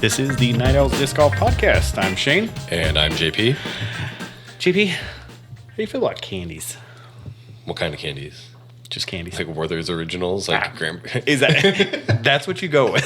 This is the Night Owls Disc Golf Podcast. I'm Shane. And I'm JP. JP, how do you feel about candies? What kind of candies? Just candies. Like Werther's Originals? Like Is that that's what you go with?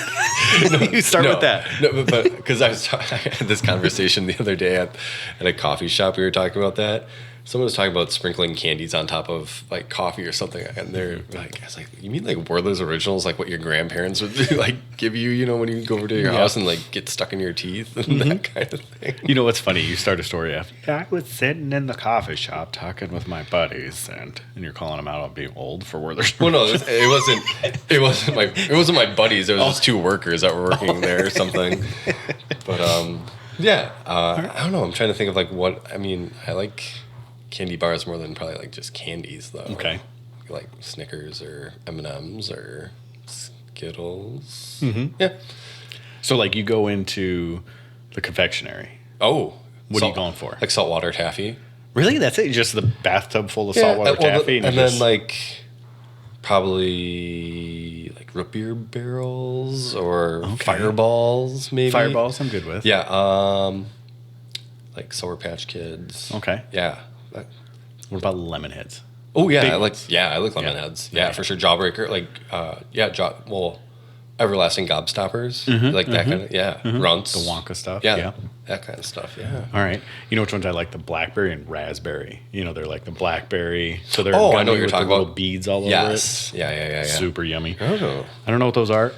You start with that. No, but because I had this conversation the other day at a coffee shop. We were talking about that. Someone was talking about sprinkling candies on top of like coffee or something, and they're like, "I was like, you mean like Werther's Originals, like what your grandparents would like give you, you know, when you go over to your house and like get stuck in your teeth and that kind of thing." You know what's funny? You start a story after. I was sitting in the coffee shop talking with my buddies, and you're calling them out on being old for Werther's. Well, no, it wasn't my buddies. It was just two workers that were working there or something. But yeah, I don't know. I'm trying to think of like what I mean. I like candy bars more than probably like just candies though. Okay. Like Snickers or M&Ms or Skittles. Mm-hmm. Yeah. So like you go into the confectionery. Oh. What are you going for? Like saltwater taffy. Really? That's it? Just the bathtub full of saltwater taffy? And then like probably like root beer barrels or fireballs maybe. Fireballs I'm good with. Yeah. Like Sour Patch Kids. Okay. Yeah. What about lemon heads? Oh yeah, Big I like ones. lemon heads. Yeah, for sure. Jawbreaker, like everlasting gobstoppers, like that kind of runts. The Wonka stuff. Yeah, that kind of stuff. Yeah. All right. You know which ones I like? The blackberry and raspberry. You know, they're like the blackberry. So they're I know what you're with talking the little about. beads all over it. Yes. Yeah. Super yummy. Oh. I don't know what those are.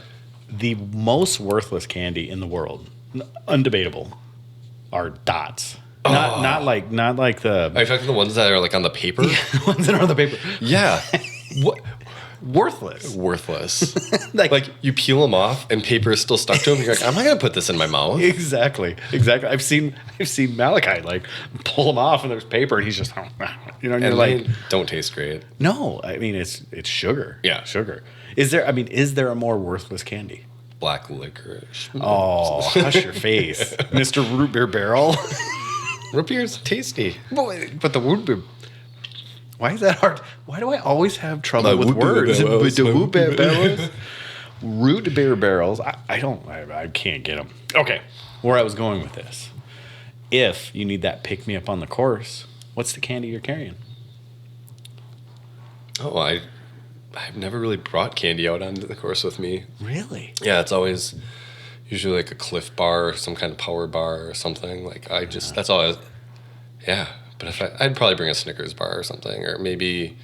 The most worthless candy in the world, undebatable, are dots. Not like the. Are you talking the ones that are like on the paper? Yeah, the ones that are on the paper. Yeah. What? Worthless. like you peel them off and paper is still stuck to them. You're like, I'm not gonna put this in my mouth. Exactly. I've seen Malachi like pull them off and there's paper and he's just and you're like, don't taste great. No, I mean it's sugar. Yeah, sugar. Is there a more worthless candy? Black licorice. Oh, hush your face, Mr. Root Beer Barrel. Root beer's tasty. But the root beer. Why is that hard? Why do I always have trouble with words? Root beer barrels. Root beer barrels. I can't get them. Okay, where I was going with this. If you need that pick me up on the course, what's the candy you're carrying? Oh, I've never really brought candy out onto the course with me. Really? Yeah, it's always usually like a Cliff Bar or some kind of power bar or something. Like that's all. Yeah, but I'd probably bring a Snickers bar or something, or maybe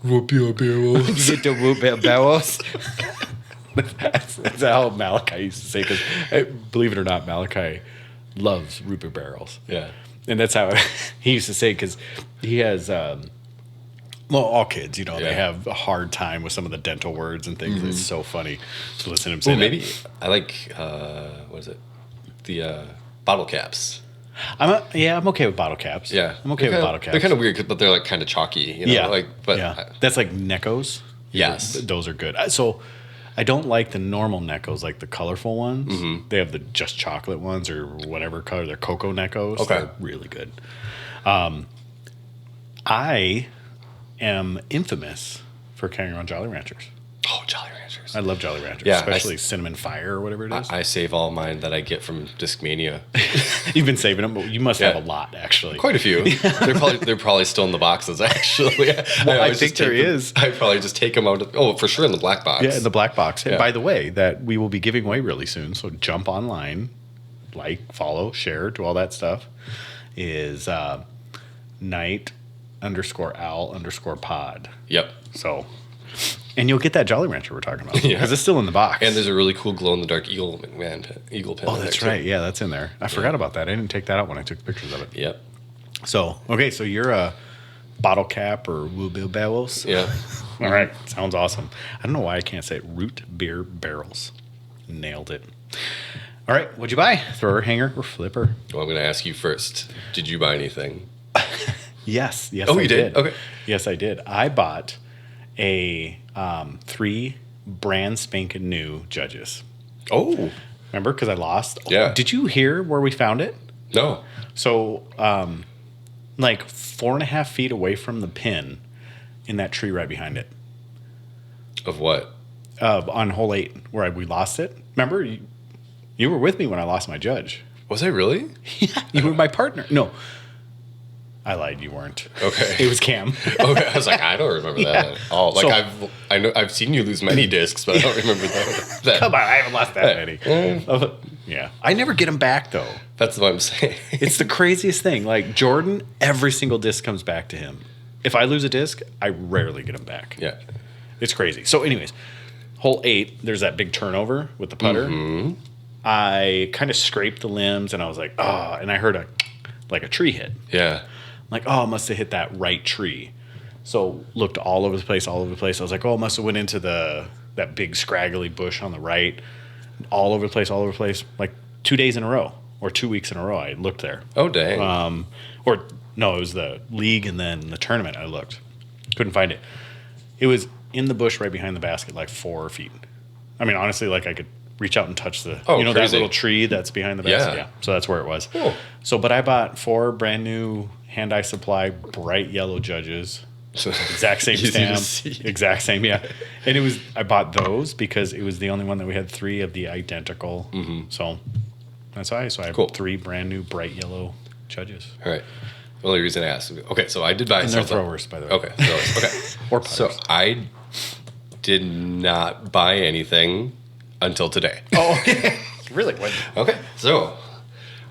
root beer barrels. You get the root beer barrels. That's how Malachi used to say. Because believe it or not, Malachi loves root beer barrels. Yeah, and that's how he used to say because he has. All kids, you know, they have a hard time with some of the dental words and things. Mm-hmm. It's so funny to listen to him say that. Maybe I like, what is it? The bottle caps. I'm okay with bottle caps. Yeah. I'm okay with bottle caps. They're kind of weird, but they're like kind of chalky, you know? That's like Neckos. Yes. Those are good. So I don't like the normal Neckos, like the colorful ones. Mm-hmm. They have the just chocolate ones or whatever color. They're Cocoa Neckos. Okay. They're really good. I am infamous for carrying around Jolly Ranchers. Oh, Jolly Ranchers. I love Jolly Ranchers, especially Cinnamon Fire or whatever it is. I save all mine that I get from Discmania. You've been saving them, but you must have a lot, actually. Quite a few. They're probably still in the boxes, actually. I think there is. I probably just take them out. For sure in the black box. Yeah, in the black box. Yeah. By the way, that we will be giving away really soon, so jump online, like, follow, share, do all that stuff, is night_owl_pod. Yep. So, and you'll get that Jolly Rancher we're talking about because it's still in the box. And there's a really cool glow in the dark eagle pin. Oh, that's right. Yeah, that's in there. I forgot about that. I didn't take that out when I took pictures of it. Yep. So so you're a bottle cap or root beer barrels. Yeah. All right. Sounds awesome. I don't know why I can't say it. Root beer barrels. Nailed it. All right. What'd you buy? Thrower, hanger, or flipper? Well, I'm going to ask you first. Did you buy anything? Yes. Oh, you did? Okay. Yes, I did. I bought a 3 brand spanking new Judges. Oh. Remember? Because I lost. Yeah. Did you hear where we found it? No. So, like 4.5 feet away from the pin in that tree right behind it. Of what? On hole 8 where we lost it. Remember? You were with me when I lost my judge. Was I really? Yeah, you were my partner. No, I lied. You weren't. Okay. It was Cam. Okay, I was like, I don't remember that at all. Like, So- I've seen you lose many discs, but I don't remember that. Come on, I haven't lost that many. Yeah, I never get them back though. That's what I'm saying. It's the craziest thing. Like Jordan, every single disc comes back to him. If I lose a disc, I rarely get them back. Yeah. It's crazy. So, anyways, hole 8, there's that big turnover with the putter. Mm-hmm. I kind of scraped the limbs, and I was like, oh, and I heard a tree hit. Yeah. I'm like, oh, I must have hit that right tree. So looked all over the place. I was like, oh, it must have went into that big scraggly bush on the right. All over the place. Like 2 days in a row or 2 weeks in a row, I looked there. Oh, dang. Or no, it was the league and then the tournament. I looked, couldn't find it. It was in the bush right behind the basket, like 4 feet. I mean, honestly, like I could reach out and touch that little tree that's behind the basket. Yeah. So that's where it was. Cool. So, but I bought 4 brand new Hand-Eye Supply bright yellow judges. Exact same stamp. Exact same, yeah. And I bought those because it was the only one that we had 3 of the identical. Mm-hmm. So that's why. So I have 3 brand new bright yellow judges. All right. The only reason I asked. Okay, so I did buy something. And they're throwers, by the way. Okay, throwers. Okay. Or putters. So I did not buy anything until today. Oh, okay. Really? What? Okay, so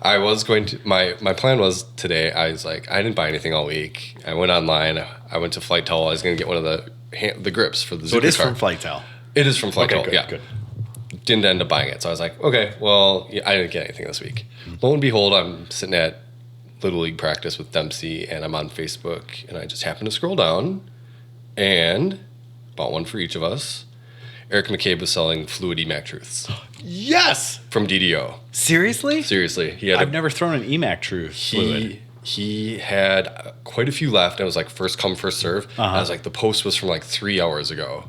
I was going to. My plan was today. I was like, I didn't buy anything all week. I went online. I went to Flight Towel. I was going to get one of the grips for the. So it is car. from Flight Towel. It is from Flight Towel. Good, yeah. Good. Didn't end up buying it, so I was like, okay, well, yeah, I didn't get anything this week. Lo and behold, I'm sitting at Little League practice with Dempsey, and I'm on Facebook, and I just happened to scroll down, and bought one for each of us. Eric McCabe was selling Fluid EMAC Truths. Yes! From DDO. Seriously? Seriously. I've never thrown an EMAC Truth fluid. He had quite a few left, and it was like first come, first serve. I was like, the post was from like 3 hours ago.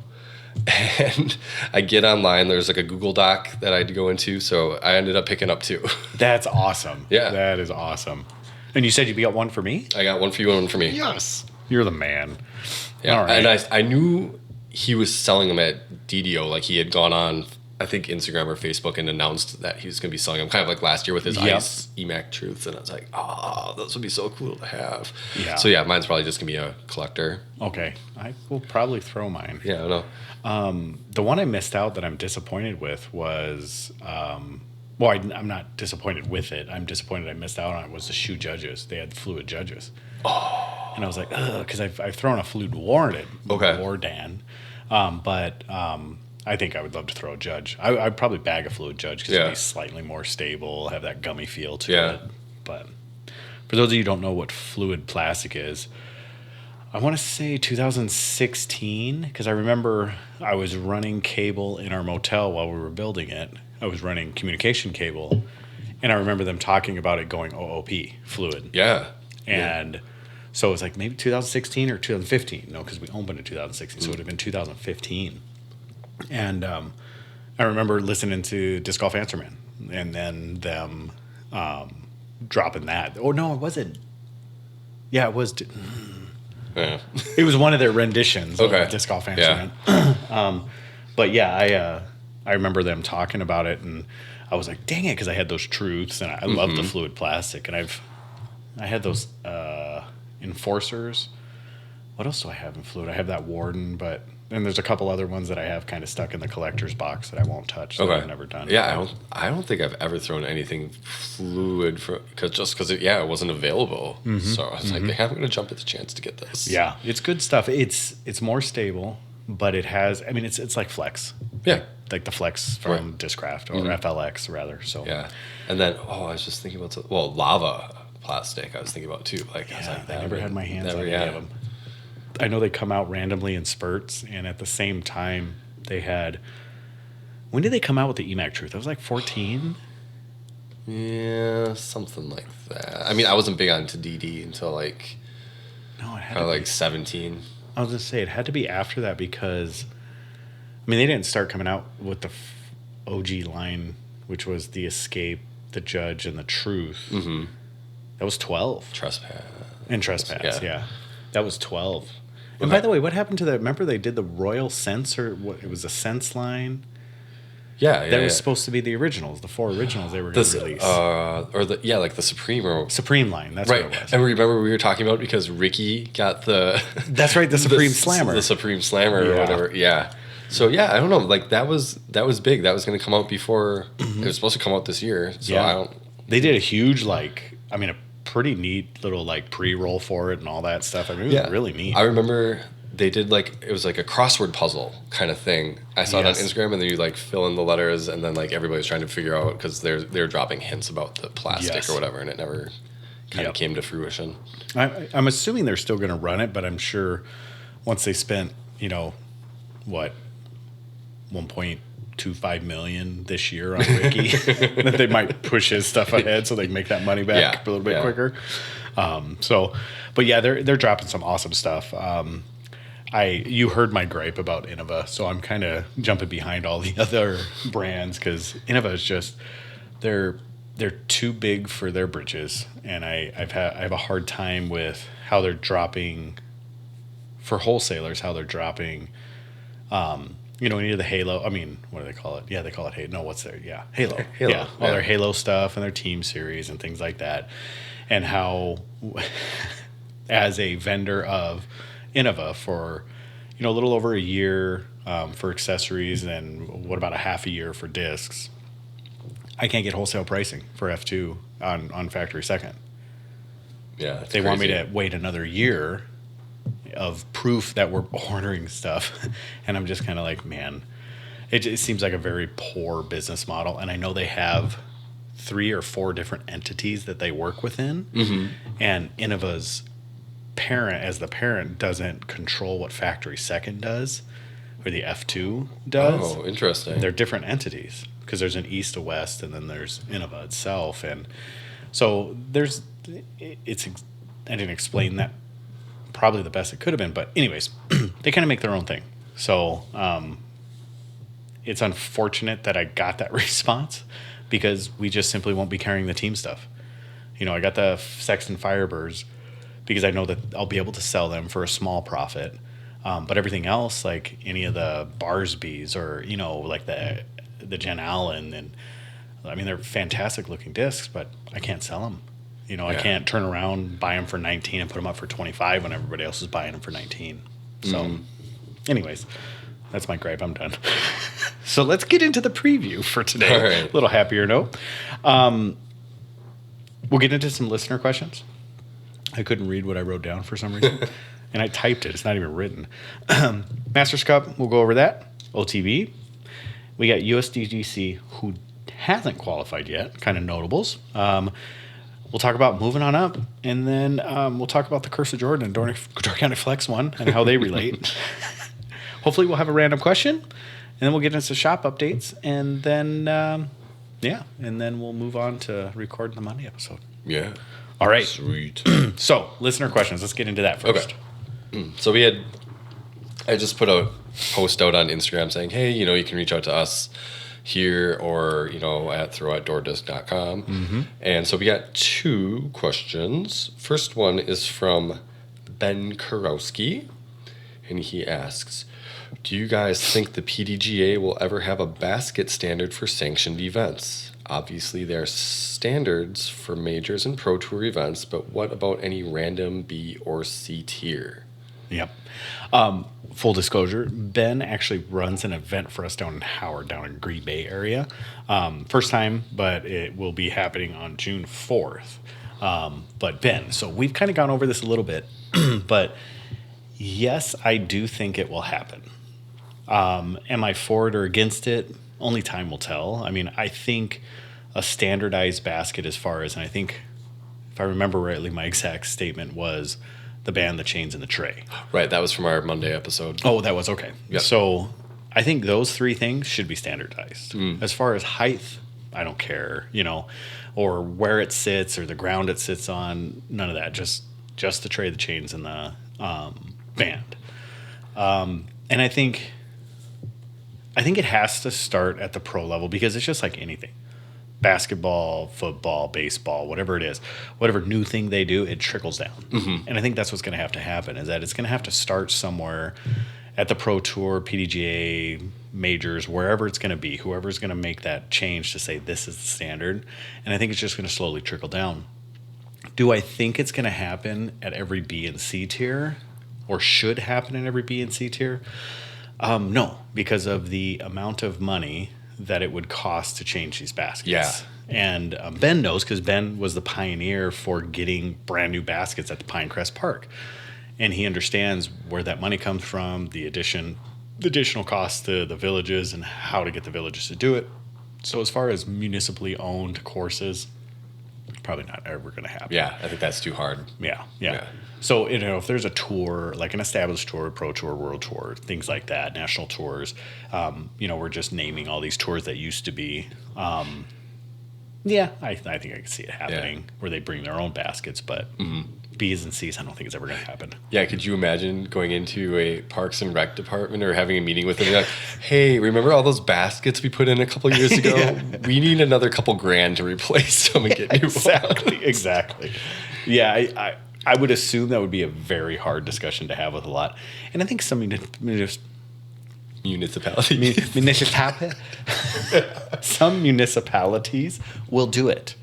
And I get online, there's like a Google Doc that I had to go into, so I ended up picking up 2. That's awesome. Yeah. That is awesome. And you said you got one for me? I got one for you and one for me. Yes. You're the man. Yeah. All right. And I knew he was selling them at DDO. Like he had gone on, I think, Instagram or Facebook and announced that he was going to be selling them kind of like last year with his Ice EMAC Truths. And I was like, oh, those would be so cool to have. Yeah. So yeah, mine's probably just going to be a collector. Okay. I will probably throw mine. Yeah, I know. The one I missed out that I'm disappointed with was, I'm not disappointed with it. I'm disappointed I missed out on it was the shoe judges. They had fluid judges. Oh. And I was like, ugh, because I've thrown a fluid Wardan. But I think I would love to throw a judge. I'd probably bag a fluid judge because it'd be slightly more stable, have that gummy feel to it. But for those of you who don't know what fluid plastic is, I want to say 2016, because I remember I was running cable in our motel while we were building it. I was running communication cable, and I remember them talking about it going OOP, fluid. Yeah. And so it was like maybe 2016 or 2015. No, because we opened in 2016, so it would have been 2015. And I remember listening to Disc Golf Answer Man, and then them dropping that. Oh, no, it wasn't. Yeah, it was. Yeah. It was one of their renditions of Disc Golf Answer Man. But yeah, I remember them talking about it, and I was like, dang it, because I had those Truths, and I love the fluid plastic, and I had those Enforcers. What else do I have in fluid? I have that Wardan, but then there's a couple other ones that I have kind of stuck in the collector's box that I won't touch. That I've never done. Yeah, I don't think I've ever thrown anything fluid because it wasn't available. So I was like, I'm going to jump at the chance to get this. Yeah, it's good stuff. It's more stable, but it has. I mean, it's like Flex. Yeah, like the Flex from Discraft or FLX rather. So yeah, and then I was just thinking about lava plastic. I was thinking about too. Like I was like, I never had my hands on any of them. I know they come out randomly in spurts, and at the same time, they had. When did they come out with the EMAC Truth? That was like 14. Yeah, something like that. I mean, I wasn't big onto DD until like. No, it had to be 17. I was gonna say it had to be after that because, I mean, they didn't start coming out with the OG line, which was the Escape, the Judge, and the Truth. Mm-hmm. That was 12. Trespass. And Trespass, yeah. That was 12. And by the way, what happened to that? Remember they did the Royal Sense, or what? It was a Sense line. That was supposed to be the originals, the 4 originals they were going to release. Like the Supreme line, that's what it was. And remember we were talking about because Ricky got the... That's right, the Supreme Slammer. The Supreme Slammer or whatever, yeah. So, I don't know, like that was big. That was going to come out before... It was supposed to come out this year, so I don't... They did a huge, a pretty neat little, pre-roll for it and all that stuff. I mean, it was really neat. I remember... They did it was like a crossword puzzle kind of thing. I saw it on Instagram, and then you fill in the letters, and then everybody's trying to figure out because they're dropping hints about the plastic or whatever, and it never kind of came to fruition. I'm assuming they're still going to run it, but I'm sure once they spent $1.25 million this year on Ricky, that they might push his stuff ahead so they can make that money back a little bit quicker. But they're dropping some awesome stuff. You heard my gripe about Innova, so I'm kind of jumping behind all the other brands because Innova is just they're too big for their britches, and I have a hard time with how they're dropping for wholesalers. How they're dropping, any of the Halo. I mean, what do they call it? Yeah, they call it Halo. No, what's their Halo? Yeah, all their Halo stuff and their Team Series and things like that, and how as a vendor of Innova for a little over a year for accessories and what about a half a year for discs, I can't get wholesale pricing for F2 on factory second. Yeah, that's they crazy. Want me to wait another year of proof that we're ordering stuff, and I'm just kind of like, man, it seems like a very poor business model. And I know they have 3 or 4 different entities that they work within, and Innova's the parent doesn't control what factory second does or the F2 does. Oh, interesting. They're different entities because there's an east to west, and then there's Innova itself. And so I didn't explain that probably the best it could have been, but anyways, they kind of make their own thing. So it's unfortunate that I got that response because we just simply won't be carrying the team stuff. I got the Sexton Firebirds because I know that I'll be able to sell them for a small profit. But everything else, like any of the Barsbys or, the Jen Allen, and I mean, they're fantastic looking discs, but I can't sell them. I can't turn around, buy them for 19 and put them up for 25 when everybody else is buying them for 19. So anyways, that's my gripe. I'm done. So let's get into the preview for today. All right. A little happier note. We'll get into some listener questions. I couldn't read what I wrote down for some reason. And I typed it. It's not even written. Masters Cup, we'll go over that. OTB. We got USDGC, who hasn't qualified yet. Kind of notables. We'll talk about moving on up. And then we'll talk about the Curse of Jordan and Door County Flex one and how they relate. Hopefully we'll have a random question. And then we'll get into shop updates. And then, and then we'll move on to recording the Monday episode. Yeah. All right. Sweet. So, listener questions. Let's get into that first. Okay. So I just put a post out on Instagram saying, hey, you can reach out to us here or, at throw@doordisc.com. And so we got 2 questions. First one is from Ben Kurowski, and he asks, do you guys think the PDGA will ever have a basket standard for sanctioned events? Obviously, there are standards for majors and pro tour events, but what about any random B or C tier? Yep. Full disclosure, Ben actually runs an event for us down in Howard, down in Green Bay area. First time, but it will be happening on June 4th. But Ben, so we've kind of gone over this a little bit, but yes, I do think it will happen. Am I for it or against it? Only time will tell. I mean, I think a standardized basket as far as, and I think if I remember rightly, my exact statement was the band, the chains, and the tray. Right, that was from our Monday episode. Oh, that was okay. Yep. So I think those 3 things should be standardized. As far as height, I don't care, or where it sits or the ground it sits on, none of that. Just the tray, the chains, and the band. And I think it has to start at the pro level because it's just like anything. Basketball, football, baseball, whatever it is, whatever new thing they do, it trickles down. And I think that's what's going to happen is that it's going to have to start somewhere at the Pro Tour, PDGA, majors, wherever it's going to be, whoever's going to make that change to say this is the standard. And I think it's just going to slowly trickle down. Do I think it's going to happen at every B and C tier, or should happen in every B and C tier? No, because of the amount of money that it would cost to change these baskets. Yeah. And Ben knows, because Ben was the pioneer for getting brand new baskets at the Pinecrest Park. And he understands where that money comes from, the additional costs to the villages, and how to get the villages to do it. So as far as municipally owned courses, probably not ever going to happen. Yeah, I think that's too hard. Yeah. So, if there's a tour, like an established tour, pro tour, world tour, things like that, national tours, we're just naming all these tours that used to be. I think I can see it happening where they bring their own baskets, but B's and C's, I don't think it's ever going to happen. Yeah, could you imagine going into a Parks and Rec department or having a meeting with them and like, hey, remember all those baskets we put in a couple years ago? We need another couple grand to replace them and get new ones. Exactly. Yeah, I would assume that would be a very hard discussion to have with a lot. And I think some municipalities will do it.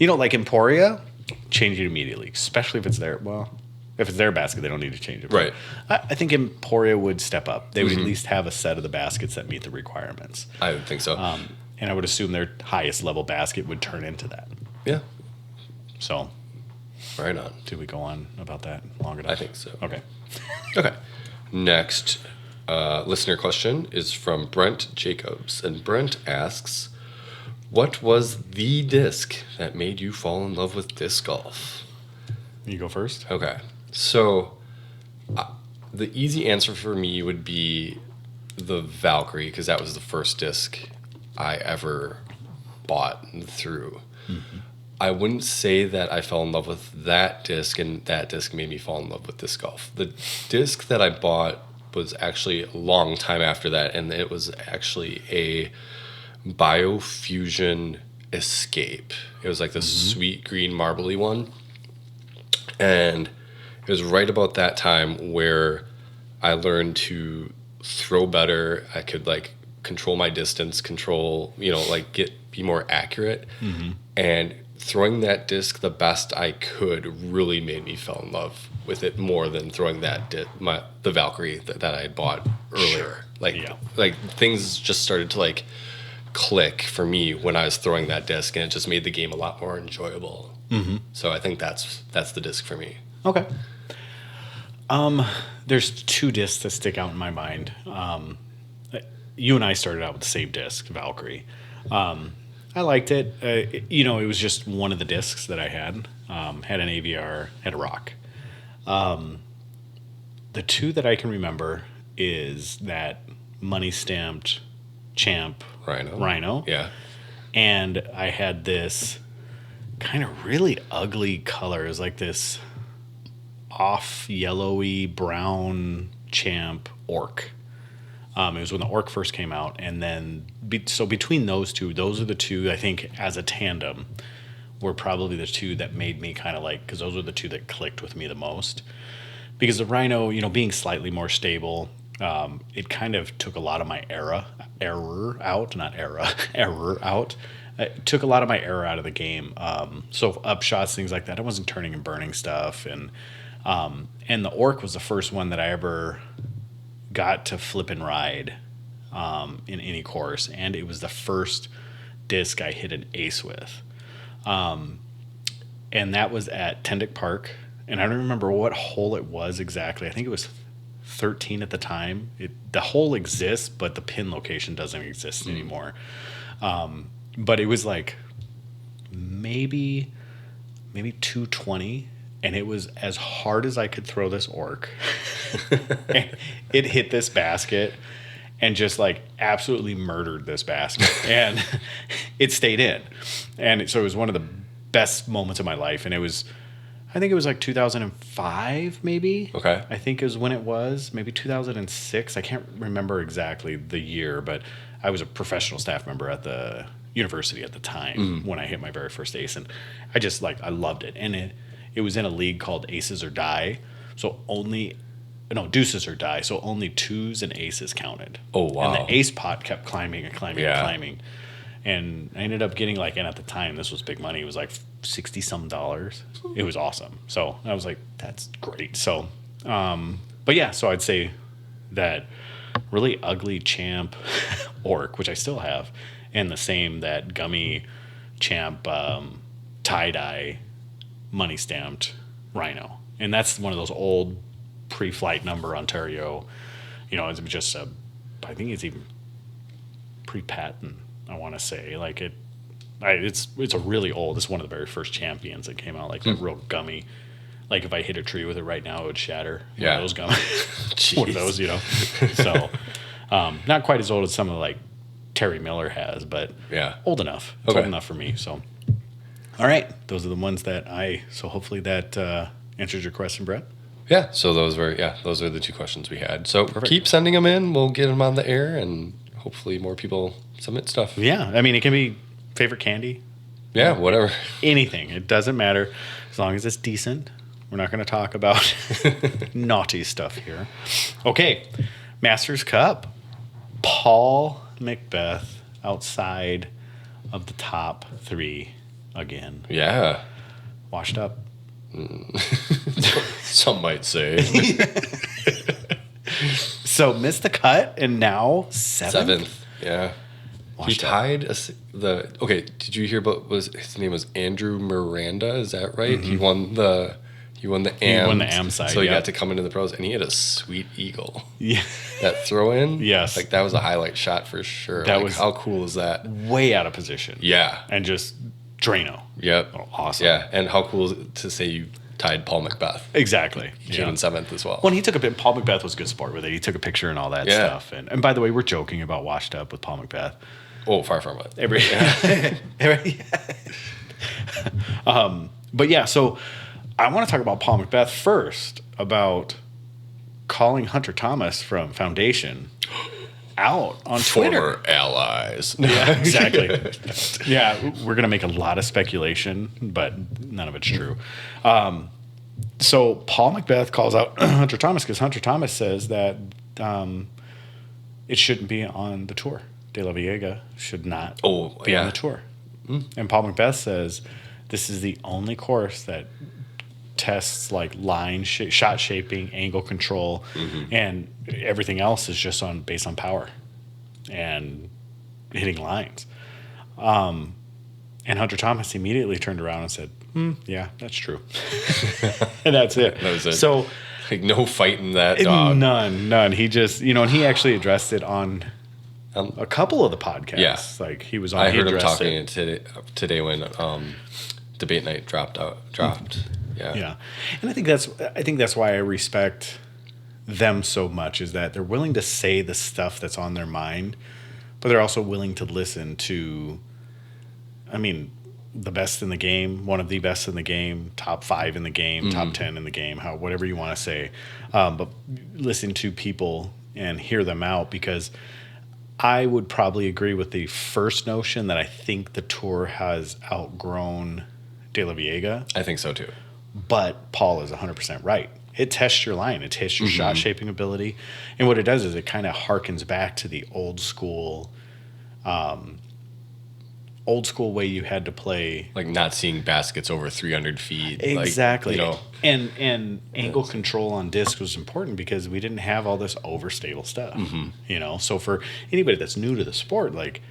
Like Emporia, change it immediately, especially if it's their, if it's their basket, they don't need to change it. Right. I think Emporia would step up. They would at least have a set of the baskets that meet the requirements. I would think so. And I would assume their highest level basket would turn into that. Yeah. So. Right on. Did we go on about that long enough? I think so. Okay. Next listener question is from Brent Jacobs. And Brent asks, what was the disc that made you fall in love with disc golf? You go first. Okay. So the easy answer for me would be the Valkyrie, because that was the first disc I ever bought and threw. Mm-hmm. I wouldn't say that I fell in love with that disc and that disc made me fall in love with disc golf. The disc that I bought was actually a long time after that, and it was actually a Biofusion Escape. It was like the sweet green marbly one. And it was right about that time where I learned to throw better. I could control my distance, be more accurate. Mm-hmm. And throwing that disc the best I could really made me fall in love with it more than throwing the Valkyrie that I had bought earlier. Sure. Things just started to click for me when I was throwing that disc, and it just made the game a lot more enjoyable. Mm-hmm. So I think that's the disc for me. Okay. There's two discs that stick out in my mind. You and I started out with the same disc, Valkyrie. I liked it. It was just one of the discs that I had. Had an AVR, had a rock. The two that I can remember is that money stamped Champ Rhino. Yeah. And I had this kind of really ugly color. It was like this off yellowy brown Champ Orc. It was when the Orc first came out, and then so between those two, those are the two I think as a tandem were probably the two that made me kind of because those were the two that clicked with me the most. Because the Rhino, being slightly more stable, it kind of took a lot of my error out. It took a lot of my error out of the game. So upshots, things like that, I wasn't turning and burning stuff, and the Orc was the first one that I ever got to flip and ride in any course, and it was the first disc I hit an ace with, and that was at Tendick Park, and I don't remember what hole it was exactly. I think it was 13 at the time. The hole exists, but the pin location doesn't exist anymore. But it was maybe 220. And it was as hard as I could throw this Orc. It hit this basket and just absolutely murdered this basket. And it stayed in. And so it was one of the best moments of my life. And I think it was 2005 maybe. Okay. I think is when it was. Maybe 2006. I can't remember exactly the year, but I was a professional staff member at the university at the time when I hit my very first ace. And I just I loved it. And it was in a league called Aces or Die, so only no, deuces or die, so only twos and aces counted. Oh, wow. And the ace pot kept climbing and climbing and climbing. And I ended up getting like, and at the time this was big money, it was like $60-some. It was awesome. So I was like, that's great. So but yeah, so I'd say that really ugly champ orc, which I still have, and the same that gummy champ tie-dye money stamped rhino. And that's one of those old pre-flight number Ontario, it's just I think it's even pre-patent, I want to say. Like it's a really old, it's one of the very first champions that came out, like a real gummy. Like if I hit a tree with it right now, it would shatter. One of those gummy. One of those, So not quite as old as some of like Terry Miller has, but old enough. It's old enough for me. So all right. Those are the ones so hopefully that answers your question, Brett. Yeah, so those are the 2 questions we had. So keep sending them in. We'll get them on the air, and hopefully more people submit stuff. Yeah, I mean, it can be favorite candy. Yeah, whatever. Anything. It doesn't matter as long as it's decent. We're not going to talk about naughty stuff here. Okay, Masters Cup. Paul McBeth outside of the top 3 again. Yeah. Washed up. Some might say. So missed the cut, and now 7th. Yeah. Washed he tied did you hear about his name was Andrew Miranda, is that right? Mm-hmm. He won the AM side. So he got to come into the pros, and he had a sweet eagle. Yeah. That throw in. Yes. Like that was a highlight shot for sure. That was how cool is that? Way out of position. Yeah. And just Drano. Yep. Oh, awesome. Yeah. And how cool is it to say you tied Paul McBeth? Exactly. He came in 7th as well. When he took Paul McBeth was a good sport with it. He took a picture and all that stuff. And by the way, we're joking about washed up with Paul McBeth. Oh, far from it. But yeah, so I want to talk about Paul McBeth first, about calling Hunter Thomas from Foundation out on Twitter. Former allies. Yeah, exactly. Yeah, we're going to make a lot of speculation, but none of it's true. So Paul McBeth calls out Hunter Thomas because Hunter Thomas says that it shouldn't be on the tour. De La Viega should not be on the tour. And Paul McBeth says this is the only course that tests like shot shaping, angle control, and everything else is just based on power and hitting lines. And Hunter Thomas immediately turned around and said, yeah, that's true. And that's it. That was it. So like no fighting that dog. None. He just, and he actually addressed it on a couple of the podcasts. Yeah. Like he was on. I heard him talking today when debate night dropped. Yeah. And I think that's why I respect them so much, is that they're willing to say the stuff that's on their mind, but they're also willing to listen to, the best in the game, one of the best in the game, top 5 in the game, top 10 in the game, whatever you want to say. But listen to people and hear them out, because I would probably agree with the first notion that I think the tour has outgrown De La Viega. I think so too. But Paul is 100% right. It tests your line. It tests your shot shaping ability. And what it does is it kind of harkens back to the old school way you had to play. Like not seeing baskets over 300 feet. Exactly. And angle control on disc was important because we didn't have all this overstable stuff. So for anybody that's new to the sport, like,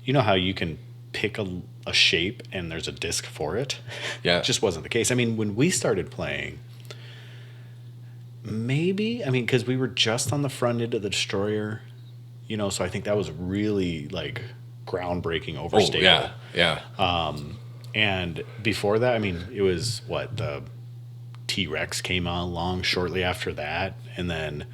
how you can pick a shape and there's a disc for it. Yeah. It just wasn't the case. When we started playing, because we were just on the front end of the Destroyer, so I think that was really like groundbreaking overstable. Yeah. And before that, it was the T-Rex came along shortly after that. And then,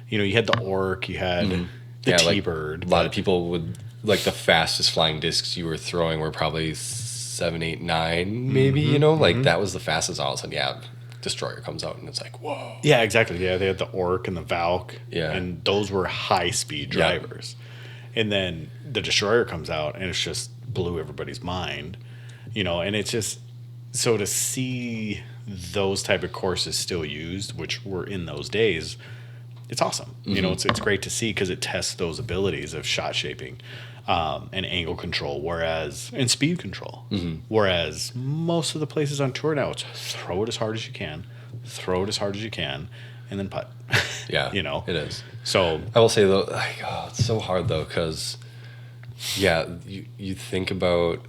you had the Orc, you had the T-Bird. A lot of people would, like the fastest flying discs you were throwing were probably 7, 8, 9, maybe, that was the fastest. All of a sudden, Destroyer comes out and it's like, whoa. Yeah, exactly. Yeah, they had the Orc and the Valk. Yeah. And those were high-speed drivers. Yeah. And then the Destroyer comes out and it's just blew everybody's mind, and it's just, so to see those type of courses still used, which were in those days, it's awesome. You know, it's great to see because it tests those abilities of shot shaping and angle control, and speed control. Whereas most of the places on tour now, it's throw it as hard as you can, and then putt. Yeah, you know, it is. So I will say though, like, it's so hard though, because you think about,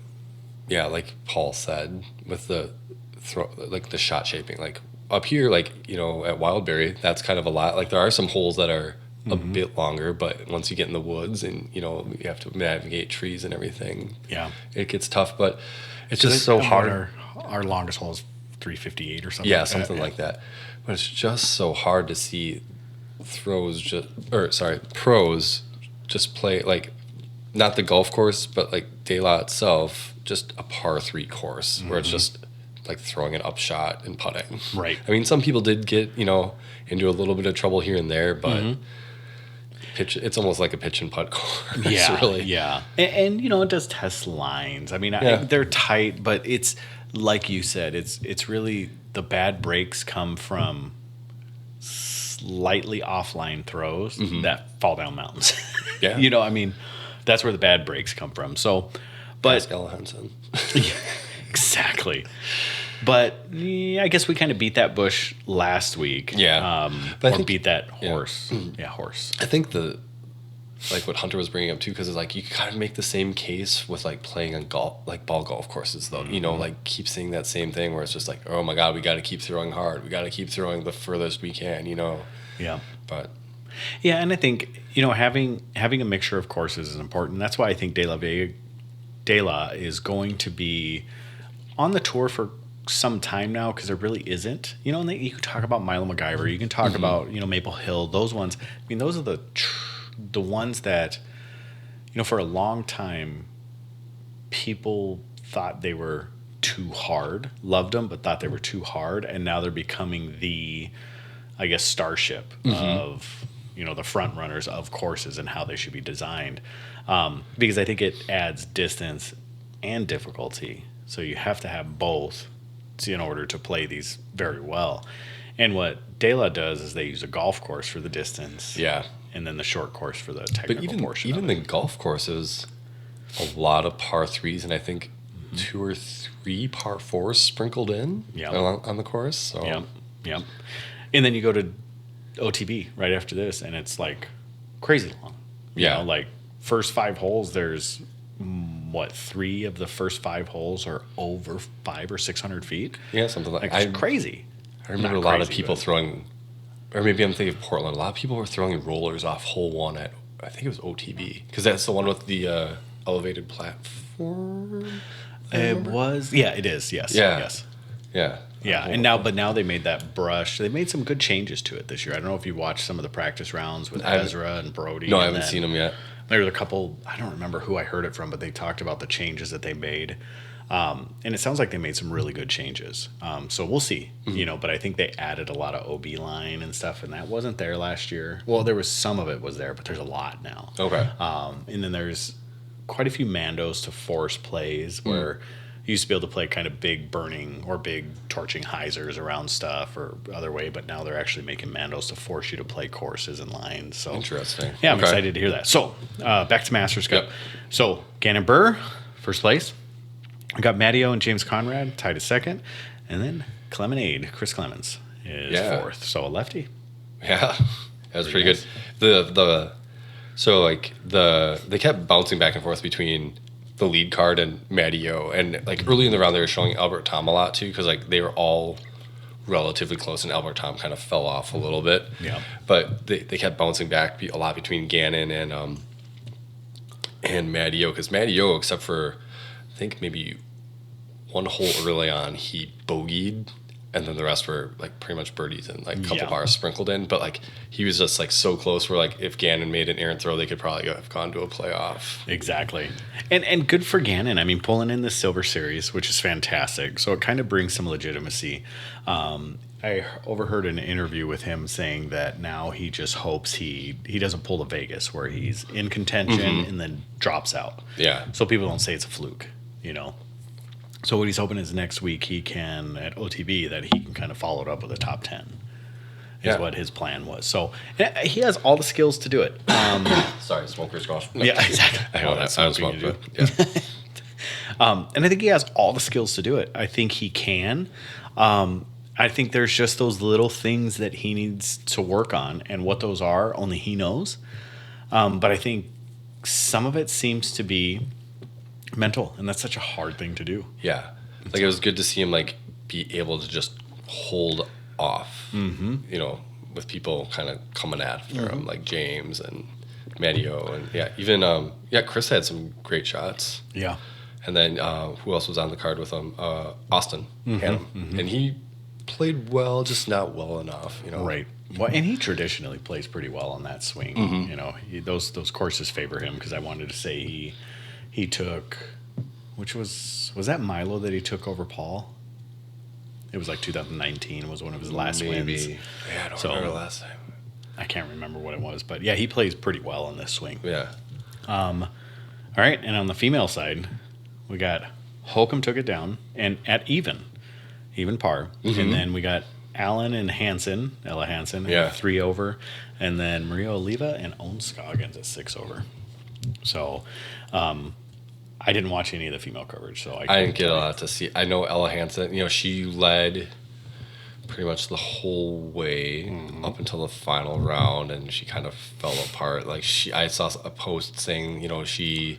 like Paul said, with the like the shot shaping, like up here, like, you know, at Wildberry, that's kind of a lot. Like there are some holes that are a bit longer, but once you get in the woods and, you know, you have to navigate trees and everything, it gets tough. But it's just so hard. Our longest hole is 358 or something. Yeah, something like that. But it's just so hard to see pros just play, like, not the golf course, but like De La itself, just a par 3 course where it's just like throwing an upshot and putting. Right. I mean, some people did get, you know, into a little bit of trouble here and there, but it's almost like a pitch and putt course. Yeah, really. Yeah. And you know, it does test lines. I mean, they're tight, but it's like you said, it's really the bad breaks come from slightly offline throws that fall down mountains. Yeah. You know, I mean, that's where the bad breaks come from. So, but Pascal Hansen. Exactly. But I guess we kind of beat that bush last week. Yeah. Or beat that horse. Yeah, horse. I think like what Hunter was bringing up too, because it's like you kind of make the same case with like playing on ball golf courses though. You know, like keep seeing that same thing where it's just like, oh my God, we got to keep throwing hard. We got to keep throwing the furthest we can, you know? Yeah. But yeah, and I think, you know, having a mixture of courses is important. That's why I think De La is going to be on the tour for some time now, because there really isn't. You know, and you can talk about Milo MacGyver, you can talk about, you know, Maple Hill, those ones. I mean, those are the ones that, you know, for a long time, people thought they were too hard, loved them, but thought they were too hard, and now they're becoming the, I guess, starship of, you know, the front runners of courses and how they should be designed, because I think it adds distance and difficulty. So you have to have both in order to play these very well. And what De La does is they use a golf course for the distance. Yeah. And then the short course for the technical portion. Even the golf courses, a lot of par 3s, and I think 2 or 3 par 4s sprinkled in on the course. So. Yeah. And then you go to OTB right after this, and it's like crazy long. You know, like first 5 holes, there's 3 of the first 5 holes are over 500 or 600 feet. Yeah, something like that. It's crazy. I remember a lot of people throwing, or maybe I'm thinking of Portland. A lot of people were throwing rollers off hole 1 at, I think it was OTB, because that's the one with the elevated platform. It was, it is. Yes. Yeah. Yes. Yeah. Yeah, and now they made that brush. They made some good changes to it this year. I don't know if you watched some of the practice rounds with Ezra and Brody. No, I haven't seen them yet. There were a couple, I don't remember who I heard it from, but they talked about the changes that they made. And it sounds like they made some really good changes. So we'll see, you know, but I think they added a lot of OB line and stuff, and that wasn't there last year. Well, there was some of it was there, but there's a lot now. Okay. And then there's quite a few Mandos to force plays where you used to be able to play kind of big burning or big torching hyzers around stuff or other way, but now they're actually making Mandos to force you to play courses and lines. So interesting. Yeah, I'm excited to hear that. So back to Masters Cup. Yep. So Gannon Buhr, first place. I got Matteo and James Conrad tied at second, and then Chris Clemens is fourth. So a lefty. Yeah, that was pretty good. They kept bouncing back and forth between the lead card and Matteo, and like early in the round they were showing Albert Tom a lot too, because like they were all relatively close, and Albert Tom kind of fell off a little bit. Yeah, but they kept bouncing back a lot between Gannon and Matteo, because Matteo, except for I think maybe one hole early on, he bogeyed, and then the rest were like pretty much birdies and like a couple bars sprinkled in. But like he was just like so close where like if Gannon made an errant throw, they could probably have gone to a playoff. Exactly. And good for Gannon. I mean, pulling in the Silver Series, which is fantastic. So it kind of brings some legitimacy. I overheard an interview with him saying that now he just hopes he doesn't pull to Vegas where he's in contention and then drops out. Yeah. So people don't say it's a fluke, you know. So what he's hoping is next week he can, at OTB, that he can kind of follow it up with a top 10. Is what his plan was. So he has all the skills to do it. Sorry, smoker's cough. No. Yeah, exactly. I don't smoke, but yeah. And I think he has all the skills to do it. I think he can. I think there's just those little things that he needs to work on, and what those are, only he knows. But I think some of it seems to be mental, and that's such a hard thing to do. Yeah. Like, it was good to see him, like, be able to just hold off, you know, with people kind of coming after him, like James and Matteo, and even Chris had some great shots. Yeah. And then who else was on the card with him? Austin had him, and he played well, just not well enough, you know. Right. Well, and he traditionally plays pretty well on that swing. You know, those courses favor him, because I wanted to say he took, which was that Milo that he took over Paul? It was like 2019 was one of his last wins. Yeah, I don't remember last time. I can't remember what it was, but yeah, he plays pretty well on this swing. Yeah. All right, and on the female side, we got Hokom took it down and at even par, and then we got Allen and Ella Hansen, 3 over, and then Maria Oliva and Owen Scoggins at 6 over. So, I didn't watch any of the female coverage, so I didn't get a lot to see. I know Ella Hansen, you know, she led pretty much the whole way up until the final round, and she kind of fell apart. Like, I saw a post saying, you know, she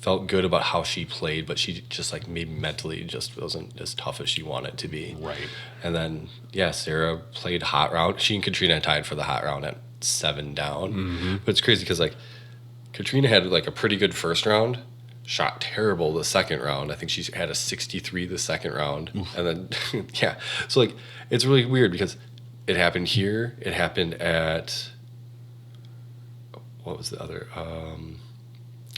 felt good about how she played, but she just, like, maybe mentally just wasn't as tough as she wanted to be. Right. And then, Sarah played hot round. She and Katrina tied for the hot round at 7 down. But it's crazy because, like, Katrina had, like, a pretty good first round, shot terrible the second round. I think she had a 63 the second round. And then, So, like, it's really weird because it happened here. It happened at, what was the other?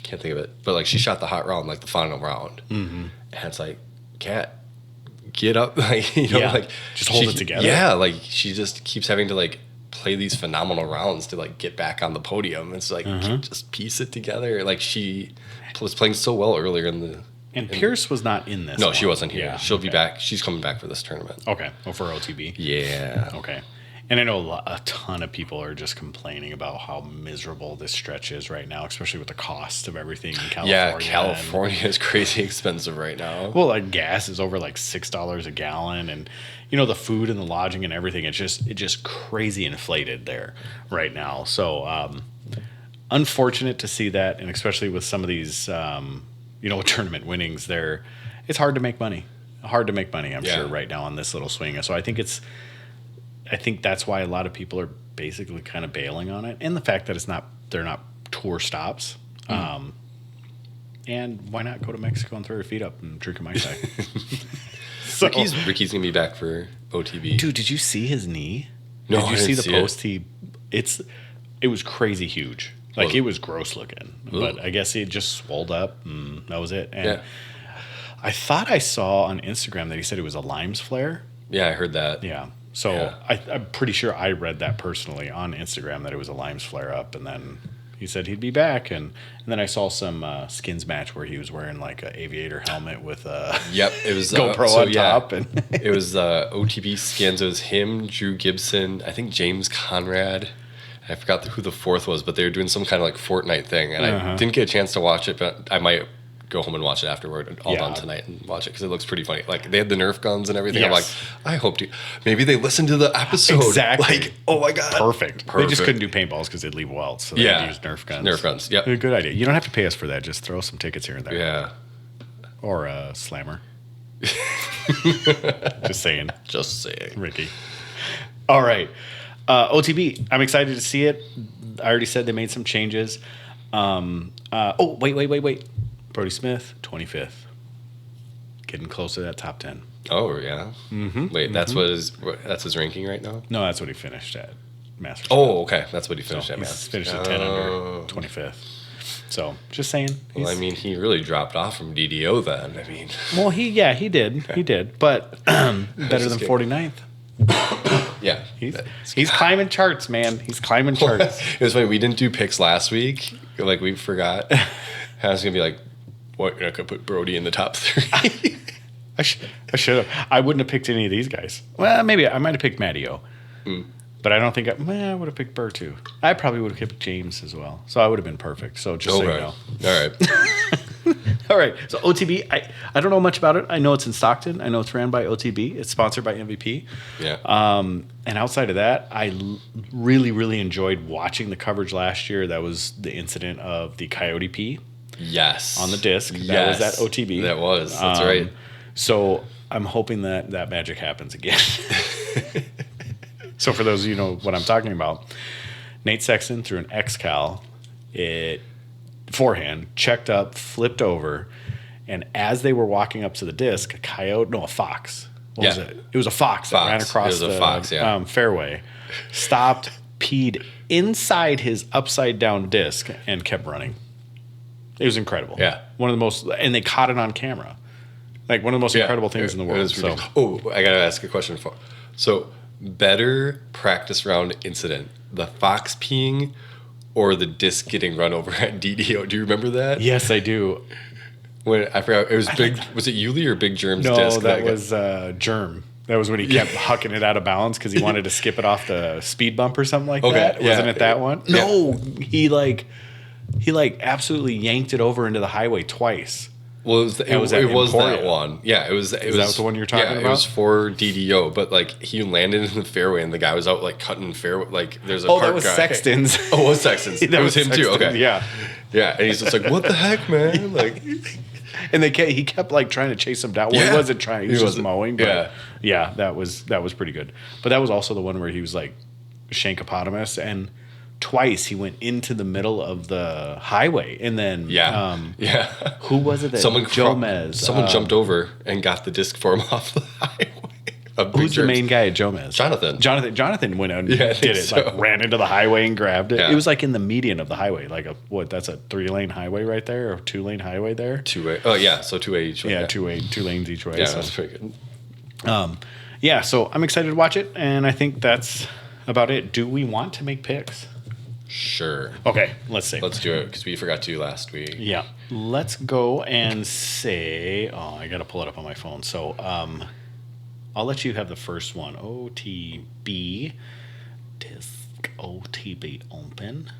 Can't think of it. But, like, she shot the hot round, like, the final round. And it's like, Kat, get up. Like, you know, like, just hold it together. Yeah, like, she just keeps having to, like, play these phenomenal rounds to, like, get back on the podium. It's like, just piece it together. Like, she was playing so well earlier in the... And Pierce was not in this. No, one. she wasn't here. Yeah, She'll be back. She's coming back for this tournament. Okay. Oh, for OTB? Yeah. Okay. And I know a ton of people are just complaining about how miserable this stretch is right now, especially with the cost of everything in California. Yeah, California is crazy expensive right now. Well, like, gas is over like $6 a gallon, and you know, the food and the lodging and everything, it's just crazy inflated there right now. So unfortunate to see that, and especially with some of these tournament winnings there, it's hard to make money. I'm sure right now on this little swing. So I think that's why a lot of people are basically kind of bailing on it, and the fact that they're not tour stops. And why not go to Mexico and throw your feet up and drink a Mai Tai? So, Ricky's gonna be back for OTB. Dude, did you see his knee? No, did you see the post? It was crazy huge. Like, it was gross looking, but I guess it just swelled up, and that was it. And I thought I saw on Instagram that he said it was a Lyme's flare. Yeah, I heard that. Yeah. So I'm pretty sure I read that personally on Instagram, that it was a Lyme's flare up, and then he said he'd be back, and then I saw some skins match where he was wearing like an aviator helmet with a it was GoPro on top, and it was OTB skins. It was him, Drew Gibson, I think James Conrad. I forgot who the fourth was, but they were doing some kind of like Fortnite thing, and I didn't get a chance to watch it, but I might go home and watch it afterward, done tonight, and watch it because it looks pretty funny. Like, they had the Nerf guns and everything. Yes. I'm like, I hope maybe they listened to the episode. Exactly. Like, oh my god, perfect. They just couldn't do paintballs because they'd leave welts, so they had to use Nerf guns. Nerf guns. Yeah, good idea. You don't have to pay us for that. Just throw some tickets here and there. Yeah, or a slammer. Just saying, Ricky. All right, OTB. I'm excited to see it. I already said they made some changes. Wait. Brody Smith, 25th. Getting close to that top 10. Oh, yeah? Mm-hmm. Wait, that's his ranking right now? No, that's what he finished at Masters. Oh, okay. That's what he finished at Masters. He finished at 10 under, 25th. So, just saying. Well, I mean, he really dropped off from DDO then. I mean. Well, he did. He did. But better than 49th. Yeah. He's climbing charts, man. He's climbing charts. It was funny. We didn't do picks last week. Like, we forgot. I was going to be like, What, you're not going to put Brody in the top 3? I should have. I wouldn't have picked any of these guys. Well, maybe I might have picked Matty O. But I don't think I would have picked Buhr too. I probably would have picked James as well. So I would have been perfect. So just so you know. All right. All right. So OTB, I don't know much about it. I know it's in Stockton. I know it's ran by OTB. It's sponsored by MVP. Yeah. And outside of that, I really, really enjoyed watching the coverage last year. That was the incident of the Coyote P. Yes. On the disc. That was at OTB. That was. That's right. So I'm hoping that magic happens again. So for those of you who know what I'm talking about, Nate Sexton threw an X-Cal. It forehand, checked up, flipped over, and as they were walking up to the disc, a fox. What was it? It was a fox that ran across the fairway, stopped, peed inside his upside-down disc, and kept running. It was incredible. Yeah. One of the most, and they caught it on camera. Like one of the most incredible things in the world. I got to ask a question. So, better practice round incident, the fox peeing or the disc getting run over at DDO? Do you remember that? Yes, I do. When I forgot, it was big. Was it Yuli or Big Germ's disc? No, that was Germ. That was when he kept hucking it out of balance because he wanted to skip it off the speed bump or something like that. Yeah. Wasn't it that one? No, he absolutely yanked it over into the highway twice. Well, it was that one. Yeah, it was. Is that the one you're talking about? It was for DDO, but like he landed in the fairway and the guy was out like cutting fairway. Like there's a that was guy. Sexton's. Oh, it was Sexton's. It was him too. Okay. Yeah. Yeah, and he's just like, "What the heck, man?" Like, and he kept like trying to chase him down. Well, he wasn't trying. He was just mowing. But yeah, that was pretty good. But that was also the one where he was like Shankopotamus, and twice he went into the middle of the highway, and then who was it that Someone jumped over and got the disc for him off the highway. Who's the main guy at Jomez? Jonathan went out and did it. So. Like ran into the highway and grabbed it. Yeah. It was like in the median of the highway, like that's a 3-lane highway right there, or 2-lane highway there. 2-way. Oh yeah, so 2-way each way. Yeah, 2 lanes each way. Yeah, that's pretty good. So I'm excited to watch it, and I think that's about it. Do we want to make picks? Sure. Okay, let's see. Let's do it because we forgot to last week. Yeah. Let's go and say, I got to pull it up on my phone. So I'll let you have the first one. OTB disc OTB Open.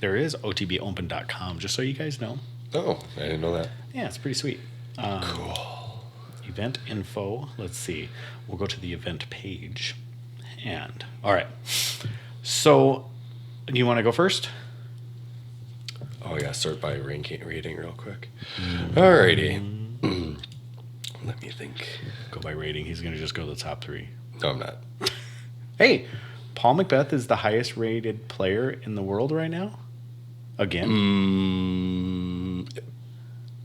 There is otbopen.com, just so you guys know. Oh, I didn't know that. Yeah, it's pretty sweet. Cool. Event info. Let's see. We'll go to the event page. And, all right. So, do you want to go first? Oh, yeah. Start by rating real quick. Alrighty. Let me think. Go by rating. He's going to just go to the top 3. No, I'm not. Hey, Paul McBeth is the highest rated player in the world right now? Again?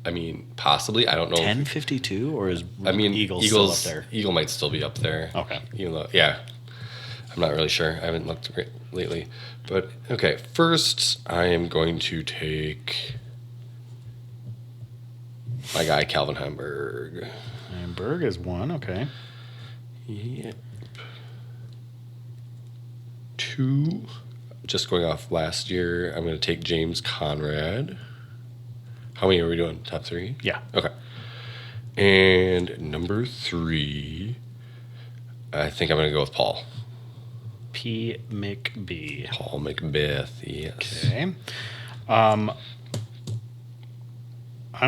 I mean, possibly. I don't know. 1052 or is Eagles still up there? Eagle might still be up there. Okay. Even though, I'm not really sure. I haven't looked lately. But, okay. First, I am going to take my guy, Calvin Hamburg. Hamburg is 1, okay. Yep. 2, just going off last year, I'm going to take James Conrad. How many are we doing? Top 3? Yeah. Okay. And number 3, I think I'm going to go with Paul. P. McB. Paul McBeth, yes. Okay. I'm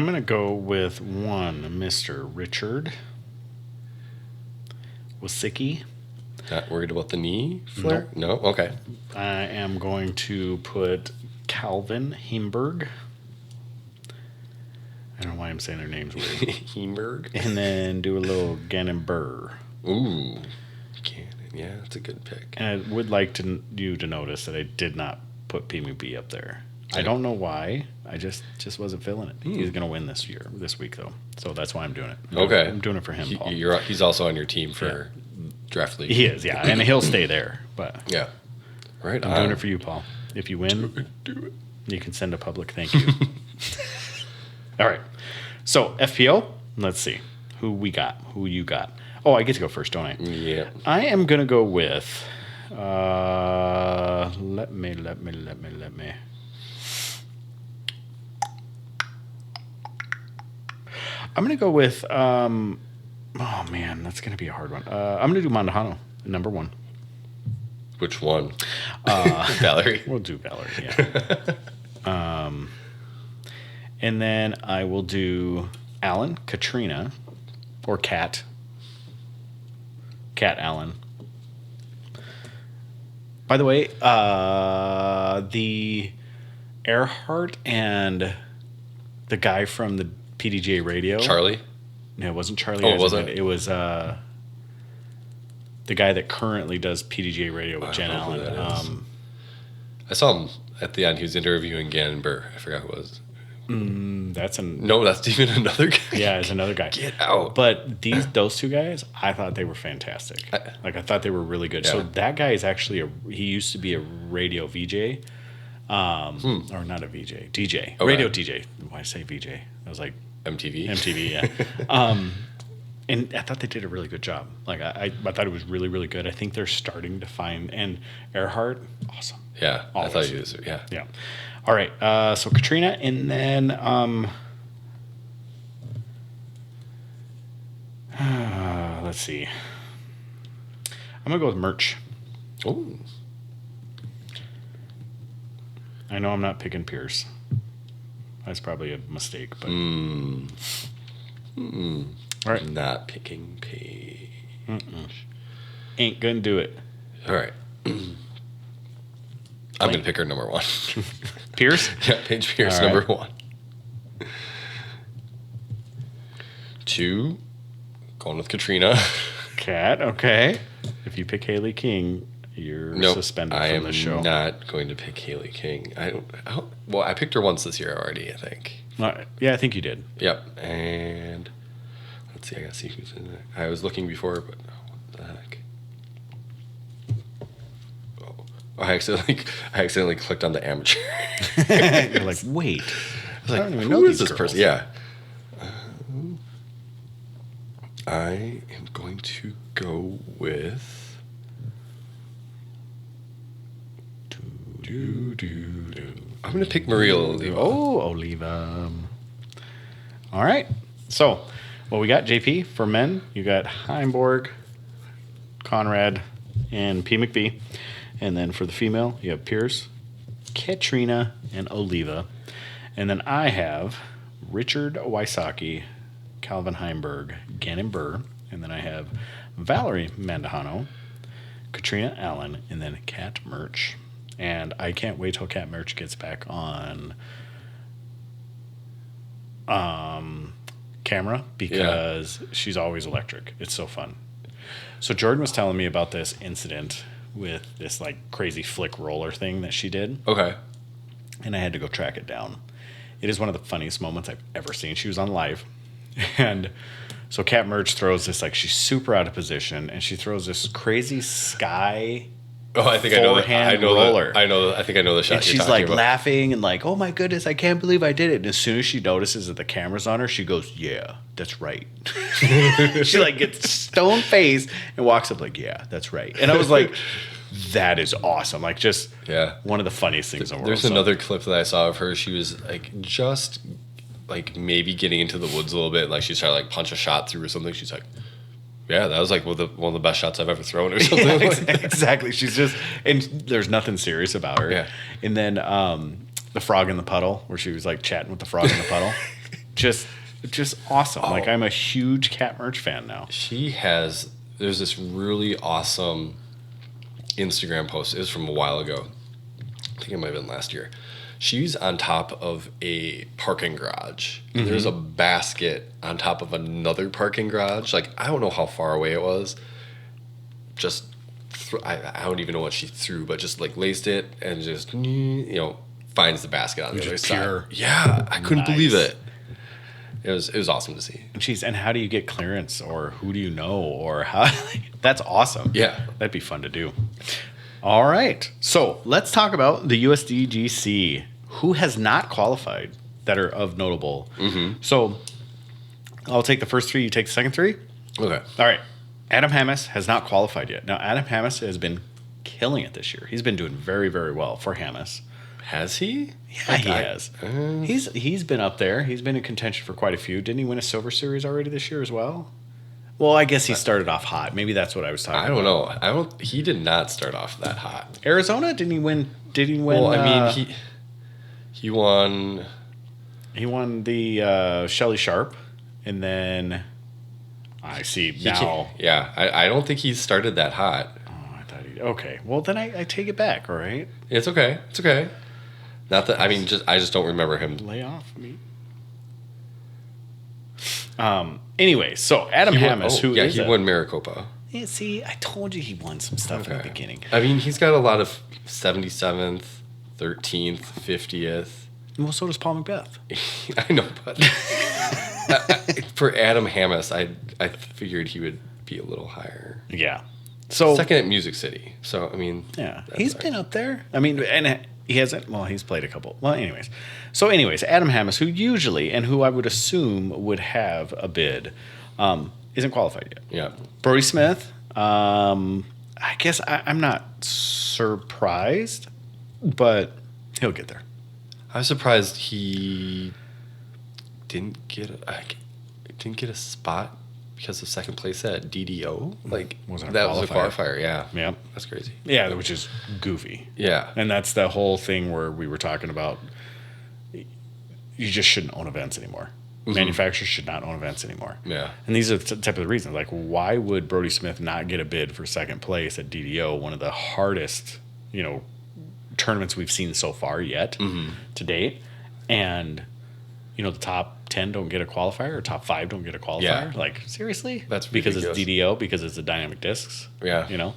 going to go with 1, Mr. Richard Wasicki. Not worried about the knee flare? No? Okay. I am going to put Calvin Hemberg. I don't know why I'm saying their names weird. Hemberg. And then do a little Gannon Buhr. Ooh. Gannon. Yeah, that's a good pick. And I would like you to notice that I did not put PMB up there. I don't know why. I just wasn't feeling it. He's going to win this week, though. So that's why I'm doing it. Okay. I'm doing it for him, Paul. He's also on your team for draft league. He is, yeah. And he'll stay there. But yeah. Right. I'm doing it for you, Paul. If you win, do it. You can send a public thank you. All right. So, FPO, let's see. Who you got? Oh, I get to go first, don't I? Yeah. I am going to go with, let me. I'm going to go with, oh man, that's going to be a hard one. I'm going to do Mandahano, number 1. Which one? Valerie. We'll do Valerie, yeah. And then I will do Alan, Katrina, or Cat Allen. By the way, the Earhart and the guy from the PDGA radio. Charlie? No, it wasn't Charlie. Oh, it wasn't? It was the guy that currently does PDGA radio with Jen Allen. I saw him at the end. He was interviewing Gannon Buhr. I forgot who it was. No, that's even another guy. Yeah, it's another guy. Get out. But those two guys, I thought they were fantastic. I thought they were really good. Yeah. So that guy is actually he used to be a radio VJ, or not a VJ, DJ, okay. Radio DJ. Why say VJ? I was like MTV, yeah. And I thought they did a really good job. Like I thought it was really, really good. I think they're starting to find, and Earhart, awesome. Yeah, always. I thought you was, yeah. Yeah. All right, so Katrina, and then let's see. I'm gonna go with Merch. Oh. I know I'm not picking Pierce. That's probably a mistake, but. All right. Not picking Paige. Ain't gonna do it. All right. I'm going to pick her number 1. Pierce? Yeah, Paige Pierce, number 1. 2, going with Katrina. Cat, okay. If you pick Haley King, you're suspended from the show. I am not going to pick Haley King. Well, I picked her once this year already, I think. Yeah, I think you did. Yep. And let's see, I got to see who's in there. I was looking before, but what the heck? I accidentally clicked on the amateur. You're like, wait. I was like, I don't even know who is this person? Yeah. I am going to go with. I'm going to pick Maria Oliva. Oh, Oliva. All right. So, well, we got JP for men. You got Heimborg, Conrad, and P. McBee. And then for the female, you have Pierce, Katrina, and Oliva. And then I have Richard Wysocki, Calvin Heimberg, Gannon Buhr. And then I have Valerie Mandahano, Katrina Allen, and then Kat Merch. And I can't wait till Kat Merch gets back on camera because she's always electric. It's so fun. So Jordan was telling me about this incident with this like crazy flick roller thing that she did. Okay. And I had to go track it down. It is one of the funniest moments I've ever seen. She was on live. And so Kat Merch throws this, like, she's super out of position, and she throws this crazy sky I think I know that. roller. I think I know the shot. And she's like laughing and like, oh my goodness, I can't believe I did it. And as soon as she notices that the camera's on her, she goes, yeah, that's right. She like gets stone faced and walks up like, yeah, that's right. And I was like, that is awesome. Like just one of the funniest things in the world. There's another clip that I saw of her. She was like just like maybe getting into the woods a little bit. Like she's trying to like punch a shot through or something. She's like, yeah, that was like one of the best shots I've ever thrown or something. Yeah, exactly. She's just, and there's nothing serious about her. Yeah. And then the frog in the puddle, where she was like chatting with the frog in the puddle, just awesome. Oh. Like I'm a huge Kat Merch fan now. There's this really awesome Instagram post. It was from a while ago. I think it might have been last year. She's on top of a parking garage. Mm-hmm. There's a basket on top of another parking garage. Like, I don't know how far away it was. Just, I don't even know what she threw, but just like laced it and just, finds the basket on the other side. Yeah, I couldn't believe it. It was awesome to see. And how do you get clearance, or who do you know, or how? That's awesome. Yeah. That'd be fun to do. All right. So let's talk about the USDGC. Who has not qualified that are of notable? Mm-hmm. So I'll take the first three. You take the second three? Okay. All right. Adam Hammes has not qualified yet. Now, Adam Hammes has been killing it this year. He's been doing very, very well for Hammes. Has he? Yeah, he has. He's been up there. He's been in contention for quite a few. Didn't he win a Silver Series already this year as well? Well, I guess he started off hot. Maybe that's what I was talking about. I don't know. He did not start off that hot. Arizona? Didn't he win? Did he win? Well, I mean, he won. He won the Shelly Sharp, and then I see now. Yeah, I don't think he started that hot. Oh, I thought he. Okay, well then I take it back. All right. It's okay. It's okay. Not that I mean, I just don't remember him. Lay off me. Anyway, so Adam Hammes, he won Maricopa. Yeah, see, I told you he won some stuff in the beginning. I mean, he's got a lot of 77th, 13th, 50th. Well, so does Paul Macbeth. I know, but for Adam Hammes, I figured he would be a little higher. Yeah. So second at Music City. So I mean, yeah, he's been up there. I mean, and he hasn't. Well, he's played a couple. Well, anyways. So, Adam Hammes, who I would assume would have a bid, isn't qualified yet. Yeah. Brody Smith. I guess I'm not surprised, but he'll get there. I was surprised he didn't get a spot because of second place at DDO. Like that was a qualifier. Yeah, that's crazy. Yeah, which is goofy. Yeah, and that's the whole thing where we were talking about. You just shouldn't own events anymore. Mm-hmm. Manufacturers should not own events anymore. Yeah, and these are the type of the reasons. Like, why would Brody Smith not get a bid for second place at DDO, one of the hardest, tournaments we've seen so far yet to date, and the top 10 don't get a qualifier or top 5 don't get a qualifier. Yeah. Like, seriously? That's because ridiculous. It's DDO, because it's the dynamic discs. Yeah.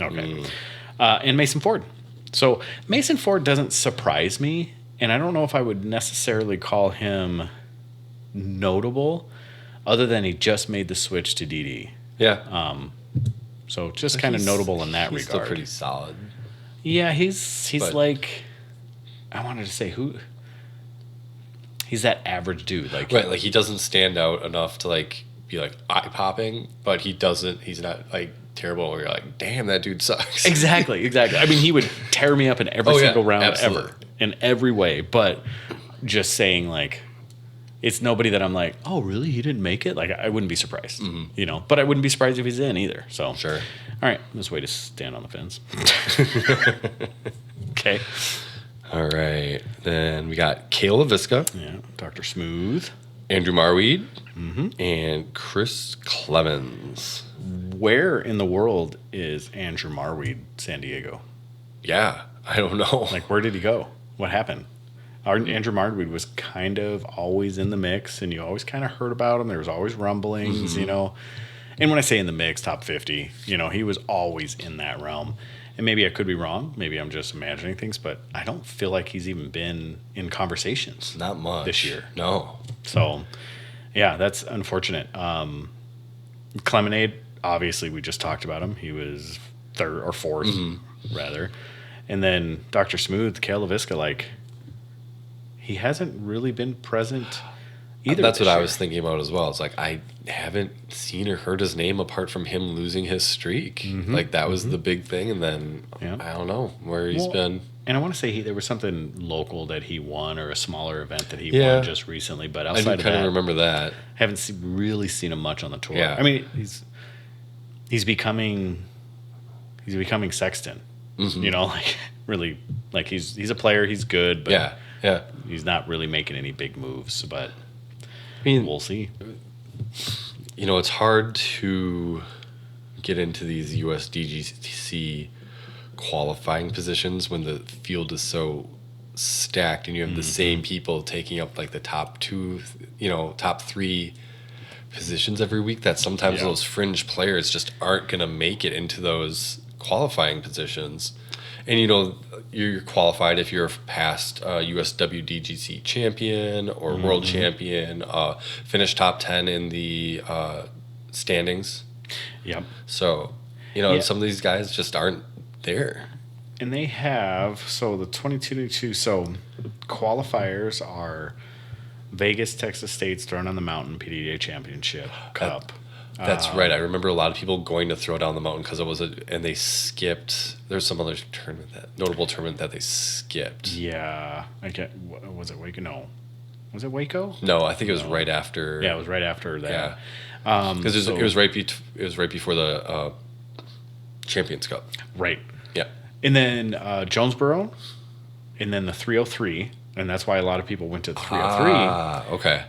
Okay. And Mason Ford. So Mason Ford doesn't surprise me, and I don't know if I would necessarily call him notable, other than he just made the switch to DD. Yeah. So just kind of notable in that regard. He's still pretty solid. Yeah, he's like, I wanted to say who. He's that average dude, like right. He doesn't stand out enough to be eye popping, but he doesn't. He's not terrible. Where you're like, damn, that dude sucks. Exactly. I mean, he would tear me up in every single round absolutely. Ever, in every way. But just saying it's nobody that I'm like, oh, really? He didn't make it? Like, I wouldn't be surprised, But I wouldn't be surprised if he's in either. So sure. All right, this way to stand on the fence. Okay. All right. Then we got Kale LaVisca. Yeah. Dr. Smooth. Andrew Marweed. And Chris Clemens. Where in the world is Andrew Marweed, San Diego? Yeah. I don't know. Where did he go? What happened? Andrew Marweed was kind of always in the mix, and you always kind of heard about him. There was always rumblings, And when I say in the mix, top 50, he was always in that realm. And maybe I could be wrong. Maybe I'm just imagining things, but I don't feel like he's even been in conversations. Not much. This year. No. So, yeah, that's unfortunate. Clemonade, obviously, we just talked about him. He was third or fourth, rather. And then Dr. Smooth, Kale LaVisca, he hasn't really been present either. That's what I was thinking about as well. It's I haven't seen or heard his name apart from him losing his streak. That was the big thing. And then I don't know where he's been. And I want to say there was something local that he won, or a smaller event that he won just recently. But outside of that, I kind of remember that. Haven't really seen him much on the tour. Yeah. I mean, he's becoming Sexton. Really, he's a player. He's good, but yeah, he's not really making any big moves. But we'll see. It's hard to get into these USDGC qualifying positions when the field is so stacked and you have the same people taking up the top 2, top 3 positions every week, that sometimes those fringe players just aren't going to make it into those qualifying positions. And you're qualified if you're past USWDGC champion or world champion, finish top 10 in the standings. Yep. So, some of these guys just aren't there. And they have, so the 22, so qualifiers are Vegas, Texas State's Throne on the Mountain PDA Championship Cup. That's right. I remember a lot of people going to throw down the mountain because it was and they skipped. There's some other notable tournament that they skipped. Yeah, was it Waco? No, was it Waco? No, I think it was right after. Yeah, it was right after that. Yeah, because it was right before the Champions Cup. Right. Yeah, and then Jonesboro, and then the 303. And that's why a lot of people went to 303. Okay.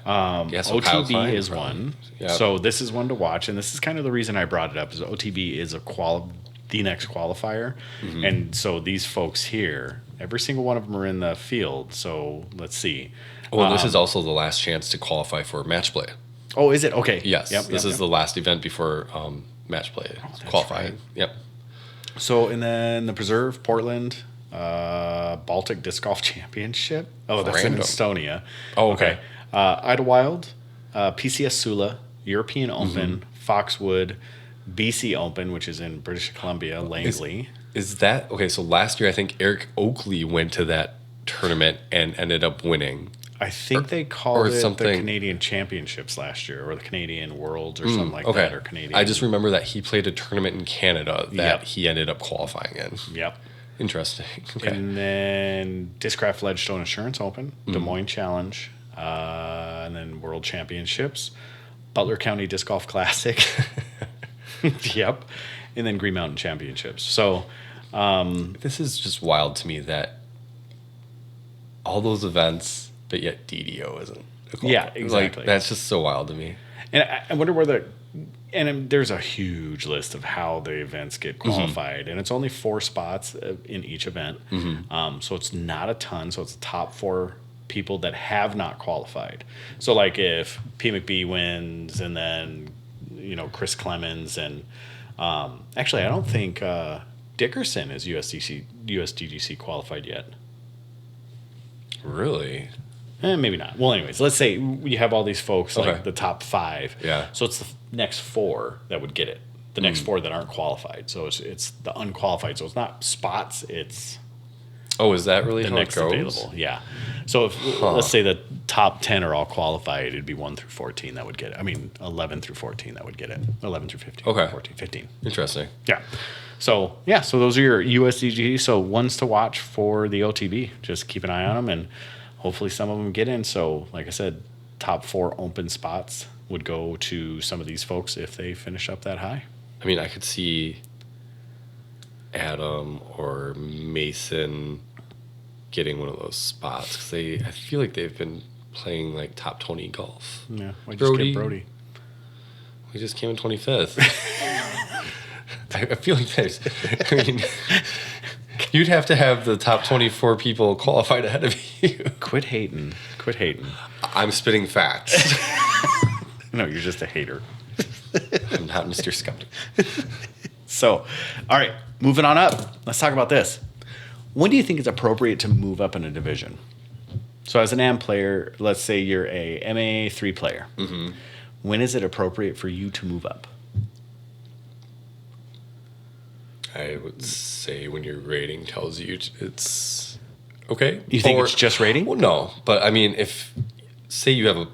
So OTB is one. Yep. So this is one to watch. And this is kind of the reason I brought it up is OTB is the next qualifier. Mm-hmm. And so these folks here, every single one of them are in the field. So let's see. Oh, and this is also the last chance to qualify for match play. Oh, is it? Okay. Yes. This is the last event before match play qualifying. Right. Yep. So, and then the Preserve, Portland, Baltic Disc Golf Championship. Oh, that's in Estonia. Oh, okay. Idlewild, PCS Sula, European Open, Foxwood, BC Open, which is in British Columbia, Langley. Is that okay? So last year, I think Eric Oakley went to that tournament and ended up winning. I think they called it the Canadian Championships last year, or the Canadian Worlds, or something like that, or Canadian. I just remember that he played a tournament in Canada that he ended up qualifying in. Yep. Interesting. Okay. And then Discraft Ledgestone Assurance Open, Des Moines Challenge, and then World Championships, Butler County Disc Golf Classic. Yep. And then Green Mountain Championships. So this is just wild to me that all those events, but yet DDO isn't. Yeah, exactly. Like, that's just so wild to me. And I wonder where there's a huge list of how the events get qualified, and it's only 4 spots in each event. So it's not a ton. So it's the top 4 people that have not qualified. So like if P. McBee wins, and then Chris Clemens, and actually I don't think Dickerson is USDGC qualified yet. Really? Maybe not. Well, anyways, let's say you have all these folks, like the top 5. Yeah. So it's the next 4 that would get it. The next 4 that aren't qualified. So it's the unqualified. So it's not spots. It's is that really the how next it goes? available? Yeah. So if let's say the top 10 are all qualified, it'd be 1 through 14 that would get it. I mean, 11 through 14 that would get it. 11 through 15. Okay. 14, 15. Interesting. Yeah. So those are your USDG. So ones to watch for the OTB. Just keep an eye on them, and hopefully some of them get in. So, like I said, top 4 open spots would go to some of these folks if they finish up that high. I mean, I could see Adam or Mason getting one of those spots because I feel like they've been playing like top 20 golf. Yeah, why just get Brody? We just came in 25th. I feel like you'd have to have the top 24 people qualified ahead of you. Quit hating. I'm spitting facts. No, you're just a hater. I'm not Mr. Skeptic. So, all right, moving on up. Let's talk about this. When do you think it's appropriate to move up in a division? So as an AM player, let's say you're a MA3 player. When is it appropriate for you to move up? I would say when your rating tells you it's okay. You think it's just rating? Well, no. But, I mean, say you have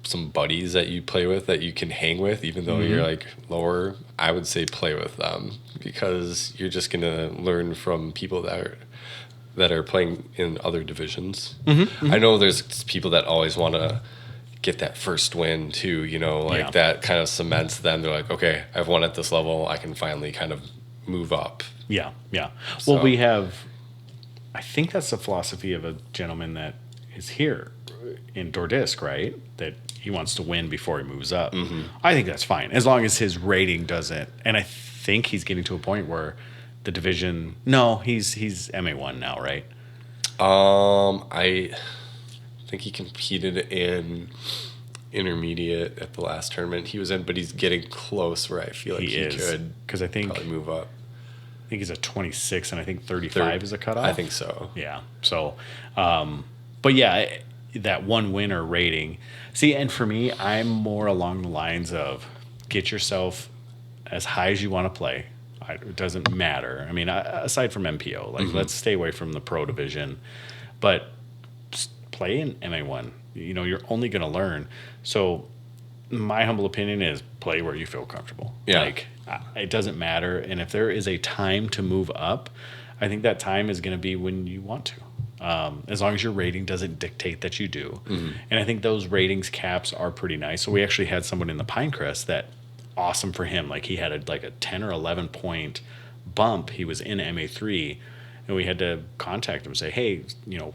some buddies that you play with that you can hang with, even though you're, like, lower, I would say play with them because you're just going to learn from people that are playing in other divisions. I know there's people that always want to get that first win, too, that kind of cements them. They're like, okay, I've won at this level. I can finally kind of move up. Yeah. Well, we have, I think that's the philosophy of a gentleman that is here in Dordisk, right? That he wants to win before he moves up. I think that's fine, as long as his rating doesn't. And I think he's getting to a point where the division, he's MA1 now, right? I think he competed in intermediate at the last tournament he was in, but he's getting close where I feel like he could, because I think probably move up. I think he's a 26, and I think 35 is a cutoff. I think so. Yeah. So, but yeah, that one winner rating. See, and for me, I'm more along the lines of get yourself as high as you want to play. It doesn't matter. I mean, aside from MPO, let's stay away from the pro division, but play in MA1. You're only going to learn. So my humble opinion is play where you feel comfortable. Yeah. Like, it doesn't matter. And if there is a time to move up, I think that time is going to be when you want to. As long as your rating doesn't dictate that you do. Mm-hmm. And I think those ratings caps are pretty nice. So we actually had someone in the Pinecrest that, awesome for him. Like, he had a 10 or 11 point bump. He was in MA3, and we had to contact him and say, hey,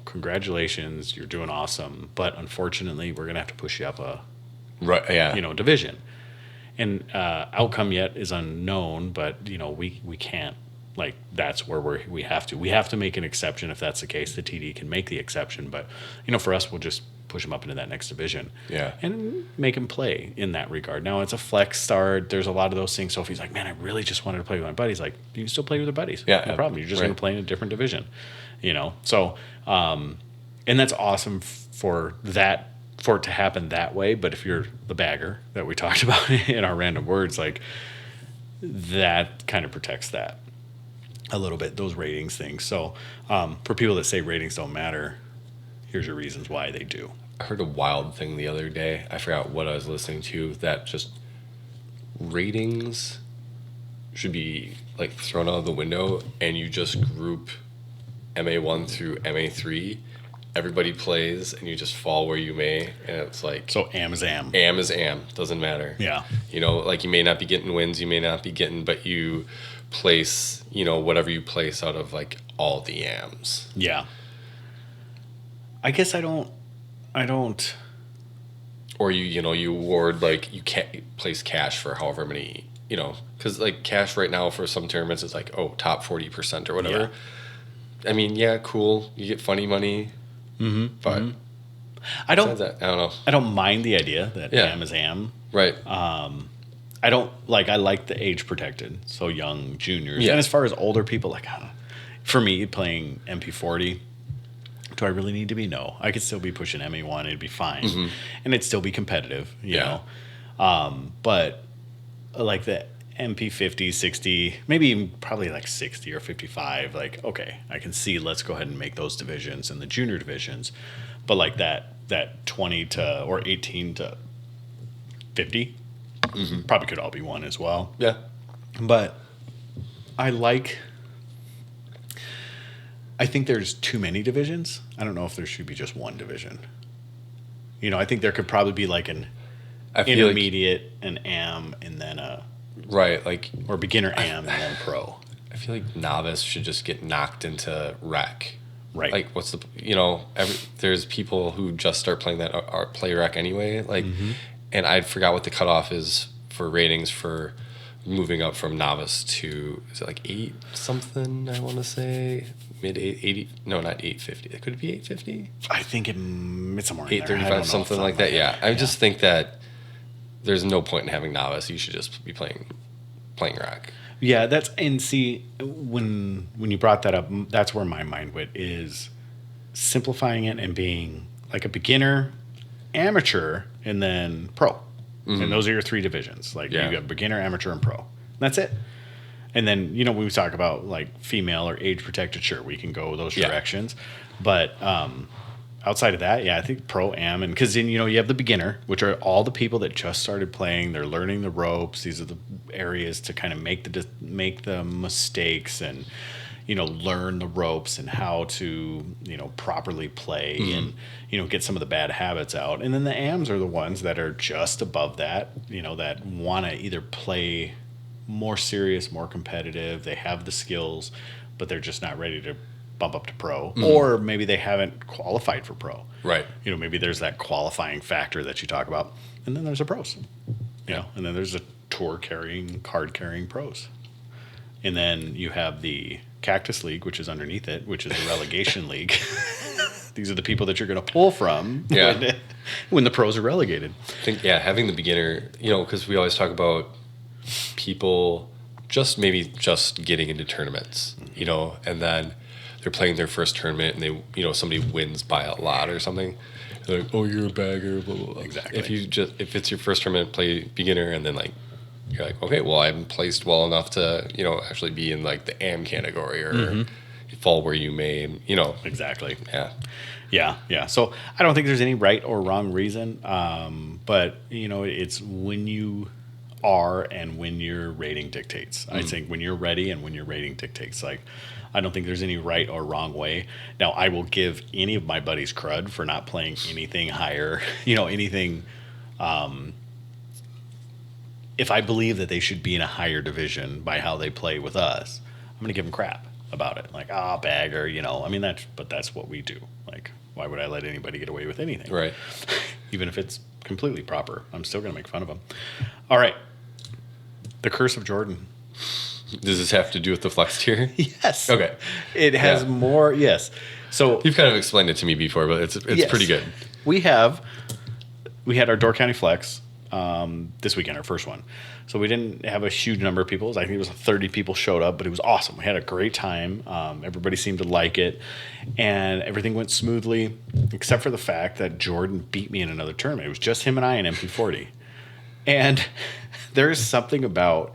congratulations, you're doing awesome. But unfortunately, we're going to have to push you up a division. And outcome yet is unknown, but, we can't. Like, that's where we have to make an exception. If that's the case, the TD can make the exception. But, for us, we'll just push him up into that next division. Yeah. And make him play in that regard. Now, it's a flex start. There's a lot of those things. So if he's like, man, I really just wanted to play with my buddies, like, you can still play with your buddies. Yeah. No problem. You're just going to play in a different division, So, and that's awesome for it to happen that way. But if you're the bagger that we talked about in our random words, like, that kind of protects that a little bit, those ratings things. So for people that say ratings don't matter, here's your reasons why they do. I heard a wild thing the other day. I forgot what I was listening to, that just ratings should be like thrown out of the window, and you just group MA1 through MA3. Everybody plays, and you just fall where you may, and it's like... So AM is AM. AM is AM. Doesn't matter. Yeah. Like, you may not be getting wins, you may not be getting... But you place, whatever you place out of, like, all the AMs. Yeah. I guess I don't... Or you award, like, you can't place cash for however many, because, like, cash right now for some tournaments is like, top 40% or whatever. Yeah. I mean, yeah, cool. You get funny money. Mm-hmm. But I don't know. I don't mind the idea that AM is AM. Right. I don't I like the age protected, so young juniors. Yeah. And as far as older people, like, for me, playing MP40, do I really need to be? No. I could still be pushing MA1, it'd be fine. Mm-hmm. And it'd still be competitive, you know. But like the MP50, 60, maybe even probably like 60 or 55, like, okay, I can see, let's go ahead and make those divisions and the junior divisions. But like that 20 to or 18 to 50 probably could all be one as well. Yeah. But I think there's too many divisions. I don't know if there should be just one division. I think there could probably be like an intermediate, an AM, and then a... Right, like... Or beginner AM and then pro. I feel like novice should just get knocked into rec. Right. Like, what's the... there's people who just start playing that play rec anyway. Like, and I forgot what the cutoff is for ratings for moving up from novice to... Is it like 8 something, I want to say? Mid 80... No, not 850. Could it be 850? I think it's somewhere in 835, something like that. Yeah. I just think that there's no point in having novice. You should just be playing rec. Yeah, when you brought that up, that's where my mind went, is simplifying it and being like a beginner, amateur, and then pro. Mm-hmm. And those are your 3 divisions. Like, you got beginner, amateur, and pro. That's it. And then, when we talk about like female or age protected, sure, we can go those directions. But outside of that, I think pro am, and because then you have the beginner, which are all the people that just started playing. They're learning the ropes. These are the areas to kind of make the mistakes and learn the ropes and how to properly play and get some of the bad habits out. And then the AMs are the ones that are just above that, that want to either play more serious, more competitive. They have the skills, but they're just not ready to bump up to pro, or maybe they haven't qualified for pro. Right. Maybe there's that qualifying factor that you talk about, and then there's a pros. And then there's a card carrying pros, and then you have the Cactus League, which is underneath it, which is a relegation league. These are the people that you're going to pull from when the pros are relegated. I think having the beginner, because we always talk about people just getting into tournaments, and then they're playing their first tournament and they, somebody wins by a lot or something. They're like, oh, you're a bagger, blah, blah, blah. Exactly. If it's your first tournament, play beginner, and then like, you're like, okay, well, I'm placed well enough to, actually be in like the AM category or, fall where you may, Exactly. Yeah. Yeah. So I don't think there's any right or wrong reason. But, it's when you are and when your rating dictates. I think when you're ready and when your rating dictates. Like, I don't think there's any right or wrong way. Now, I will give any of my buddies crud for not playing anything higher, anything. If I believe that they should be in a higher division by how they play with us, I'm going to give them crap about it. Like, bagger, that's what we do. Like, why would I let anybody get away with anything? Right. Even if it's completely proper, I'm still going to make fun of them. All right. The Curse of Jordan. Does this have to do with the flex tier? Yes. Okay. It has more, yes. So you've kind of explained it to me before, but it's yes. Pretty good. We had our Door County Flex this weekend, our first one. So we didn't have a huge number of people. I think it was 30 people showed up, but it was awesome. We had a great time. Everybody seemed to like it, and everything went smoothly, except for the fact that Jordan beat me in another tournament. It was just him and I in MP40. And there's something about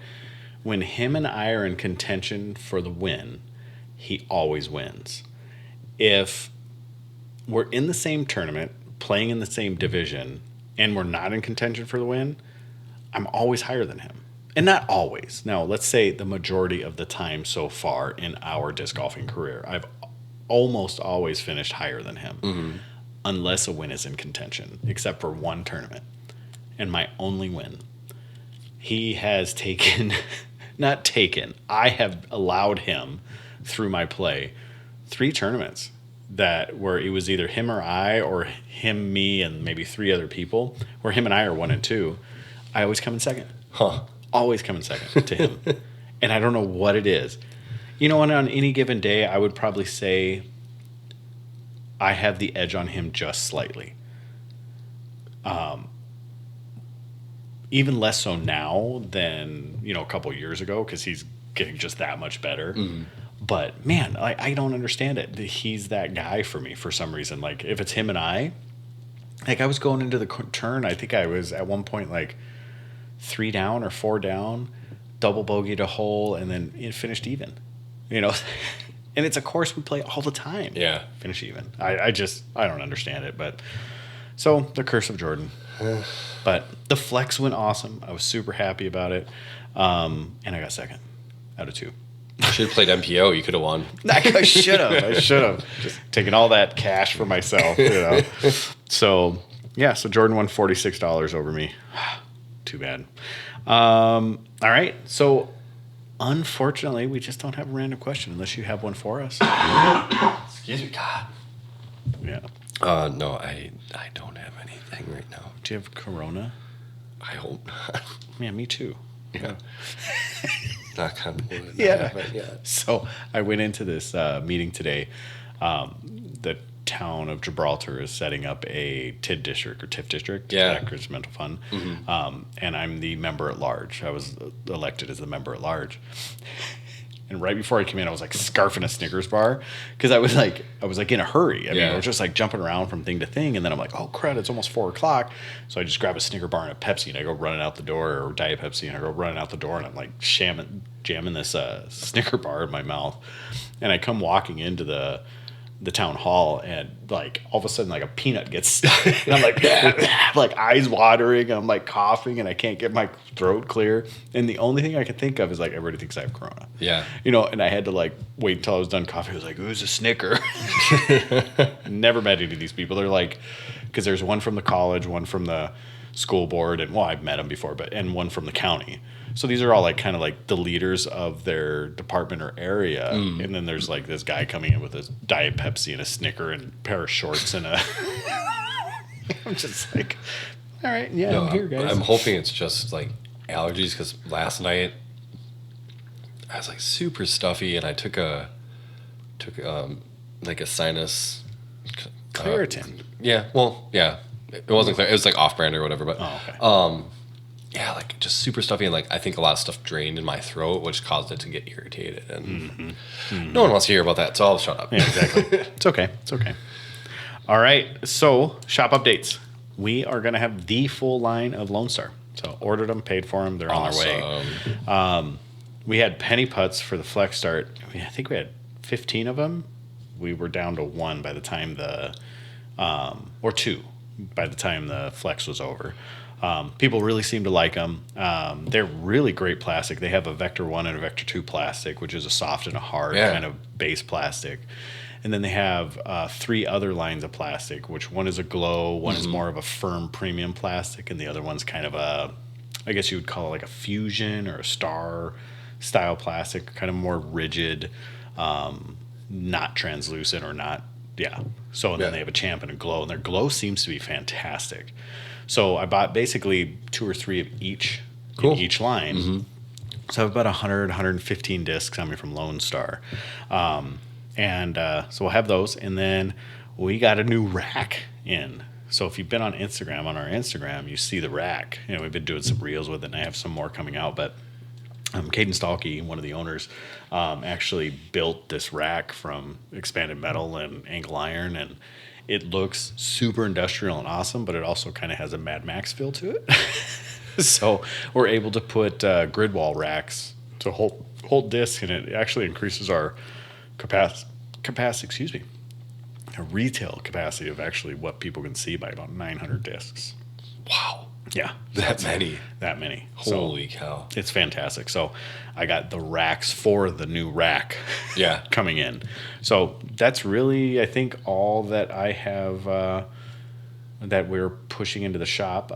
when him and I are in contention for the win, he always wins. If we're in the same tournament, playing in the same division, and we're not in contention for the win, I'm always higher than him. And not always. Now, let's say the majority of the time so far in our disc golfing career, I've almost always finished higher than him, unless a win is in contention, except for one tournament. And my only win. He has I have allowed him through my play 3 tournaments that where it was either him or I, or him, me, and maybe 3 other people, where him and I are 1 and 2. I always come in second. Always come in second to him. And I don't know what it is. And on any given day, I would probably say I have the edge on him just slightly. Even less so now than, a couple years ago, because he's getting just that much better. But, man, I don't understand it. He's that guy for me for some reason. Like, if it's him and I was going into the turn, I think I was at one point, 3 down or 4 down, double bogeyed a hole, and then it finished even. And it's a course we play all the time. Yeah. Finish even. I don't understand it. But so, the Curse of Jordan. But the flex went awesome. I was super happy about it. And I got second out of 2. You should have played MPO. You could have won. I should have. Just taken all that cash for myself, So, yeah. So Jordan won $46 over me. Too bad. All right. So, unfortunately, we just don't have a random question unless you have one for us. Excuse me, God. Yeah. No, I don't have anything right now. Do you have Corona? I hope not. Yeah, me too. Yeah. Knock on wood. Yeah. So I went into this meeting today. The town of Gibraltar is setting up a TID district or TIF district, Actors Mental Fund, and I'm the member at large. I was elected as the member at large. And right before I came in, I was scarfing a Snickers bar because I was in a hurry. I mean, I was just jumping around from thing to thing, and then I'm like, oh crud, it's almost 4:00. So I just grab a Snicker bar and a Pepsi, and I go running out the door, or Diet Pepsi, and I go running out the door, and I'm jamming this Snicker bar in my mouth, and I come walking into the town hall, and all of a sudden a peanut gets stuck, and I'm eyes watering, and I'm coughing, and I can't get my throat clear, and the only thing I can think of is everybody thinks I have Corona. Yeah. And I had to wait until I was done coughing. I was who's a Snicker? Never met any of these people. They're because there's one from the college, one from the school board, and I've met them before, and one from the county. So these are all kind of the leaders of their department or area. And then there's this guy coming in with a Diet Pepsi and a Snicker and a pair of shorts and a... I'm just all right, yeah, no, I'm here, guys. I'm hoping it's just allergies, because last night I was super stuffy, and I took a sinus... Claritin. Yeah, well, yeah. It wasn't clear. It was off-brand or whatever, but... Oh, okay. Yeah, just super stuffy, and I think a lot of stuff drained in my throat, which caused it to get irritated, and no one wants to hear about that, so I'll shut up. Yeah, exactly. It's okay. All right, so shop updates. We are going to have the full line of Lone Star. So ordered them, paid for them, they're on their way. We had penny putts for the flex start. I think we had 15 of them. We were down to one by the time or two by the time the flex was over. People really seem to like them. They're really great plastic. They have a Vector 1 and a Vector 2 plastic, which is a soft and a hard kind of base plastic. And then they have 3 other lines of plastic, which one is a glow, one is more of a firm premium plastic, and the other one's kind of I guess you would call it like a fusion or a star style plastic, kind of more rigid, not translucent or not. Yeah. So and then they have a champ and a glow, and their glow seems to be fantastic. So I bought basically 2 or 3 of each in each line. So I have about 100, 115 discs on me from Lone Star. So we'll have those. And then we got a new rack in. So if you've been on our Instagram, you see the rack. We've been doing some reels with it, and I have some more coming out. But Caden Stalkey, one of the owners, actually built this rack from expanded metal and angle iron, and it looks super industrial and awesome, but it also kind of has a Mad Max feel to it. So we're able to put grid wall racks to hold discs, and it actually increases our capacity, a retail capacity of actually what people can see by about 900 discs. Wow. Yeah. That many. Holy cow. It's fantastic. So I got the racks for the new rack coming in. So that's really, I think, all that I have that we're pushing into the shop.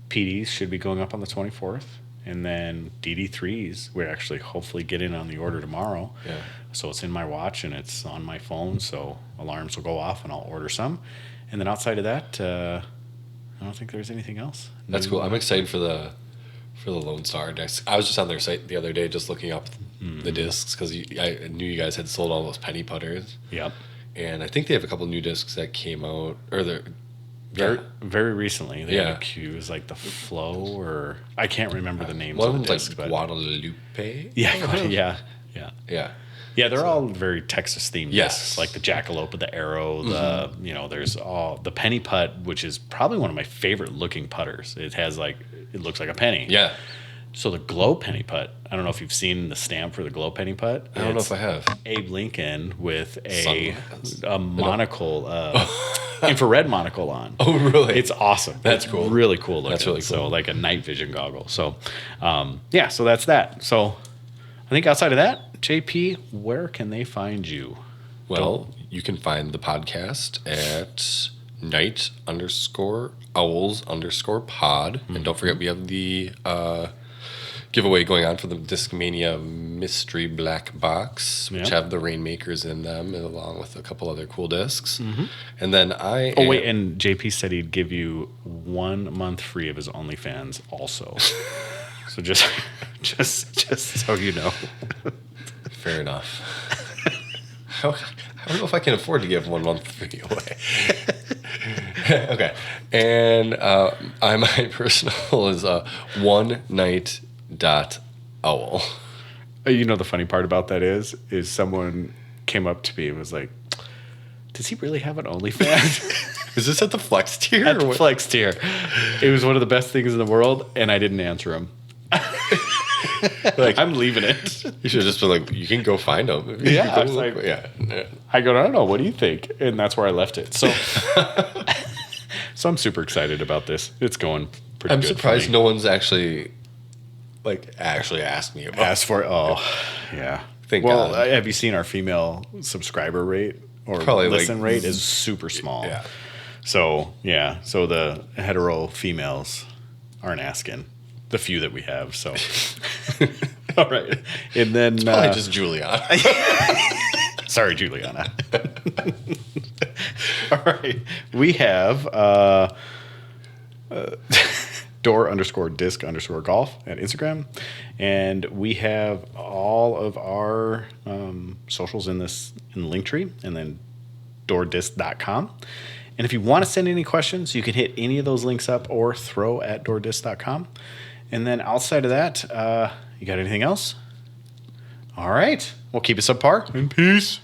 PDs should be going up on the 24th. And then DD3s, we're actually hopefully getting on the order tomorrow. Yeah. So it's in my watch and it's on my phone. So alarms will go off and I'll order some. And then outside of that, I don't think there's anything else. That's cool. I'm excited for the Lone Star disc. I was just on their site the other day just looking up the discs because I knew you guys had sold all those penny putters. Yep. And I think they have a couple new discs that came out, or they're very recently. They had a Q, like the Flow, or I can't remember the names of the discs. Like Guadalupe. Yeah. They're all very Texas themed discs, like the Jackalope, the Arrow, there's all the penny putt, which is probably one of my favorite looking putters. It looks like a penny. Yeah. So the glow penny putt, I don't know if you've seen the stamp for the glow penny putt. I don't know if I have. Abe Lincoln with a monocle, infrared monocle on. Oh, really? It's awesome. That's cool. Really cool looking. That's really cool. So like a night vision goggle. So, so that's that. So I think outside of that, JP, where can they find you? Well, you can find the podcast at night_owls_pod. And don't forget, we have the giveaway going on for the Discmania Mystery Black Box, which have the Rainmakers in them, along with a couple other cool discs. And then and JP said he'd give you 1 month free of his OnlyFans also. So just so you know. Fair enough. I don't know if I can afford to give 1 month free away. Okay. And my personal is onenight.owl. You know the funny part about that is someone came up to me and was like, does he really have an OnlyFans? Is this at the flex tier? At the flex tier. It was one of the best things in the world, and I didn't answer him. I'm leaving it. You should have just been like, you can go find them. Yeah. I was like, I go, I don't know. What do you think? And that's where I left it. So, so I'm super excited about this. It's going pretty good. I'm surprised no one's actually asked me about it. Asked for it. Oh, yeah. Thank God. Have you seen our female subscriber rate or probably listen rate is super small. Yeah. So, so the hetero females aren't asking. The few that we have, so. All right. And then... It's probably just Juliana. Sorry, Juliana. All right. We have door_disc_golf at Instagram. And we have all of our socials in the Linktree, and then doordisc.com. And if you want to send any questions, you can hit any of those links up or throw at doordisc.com. And then outside of that, you got anything else? All right. Well, keep it subpar. And peace.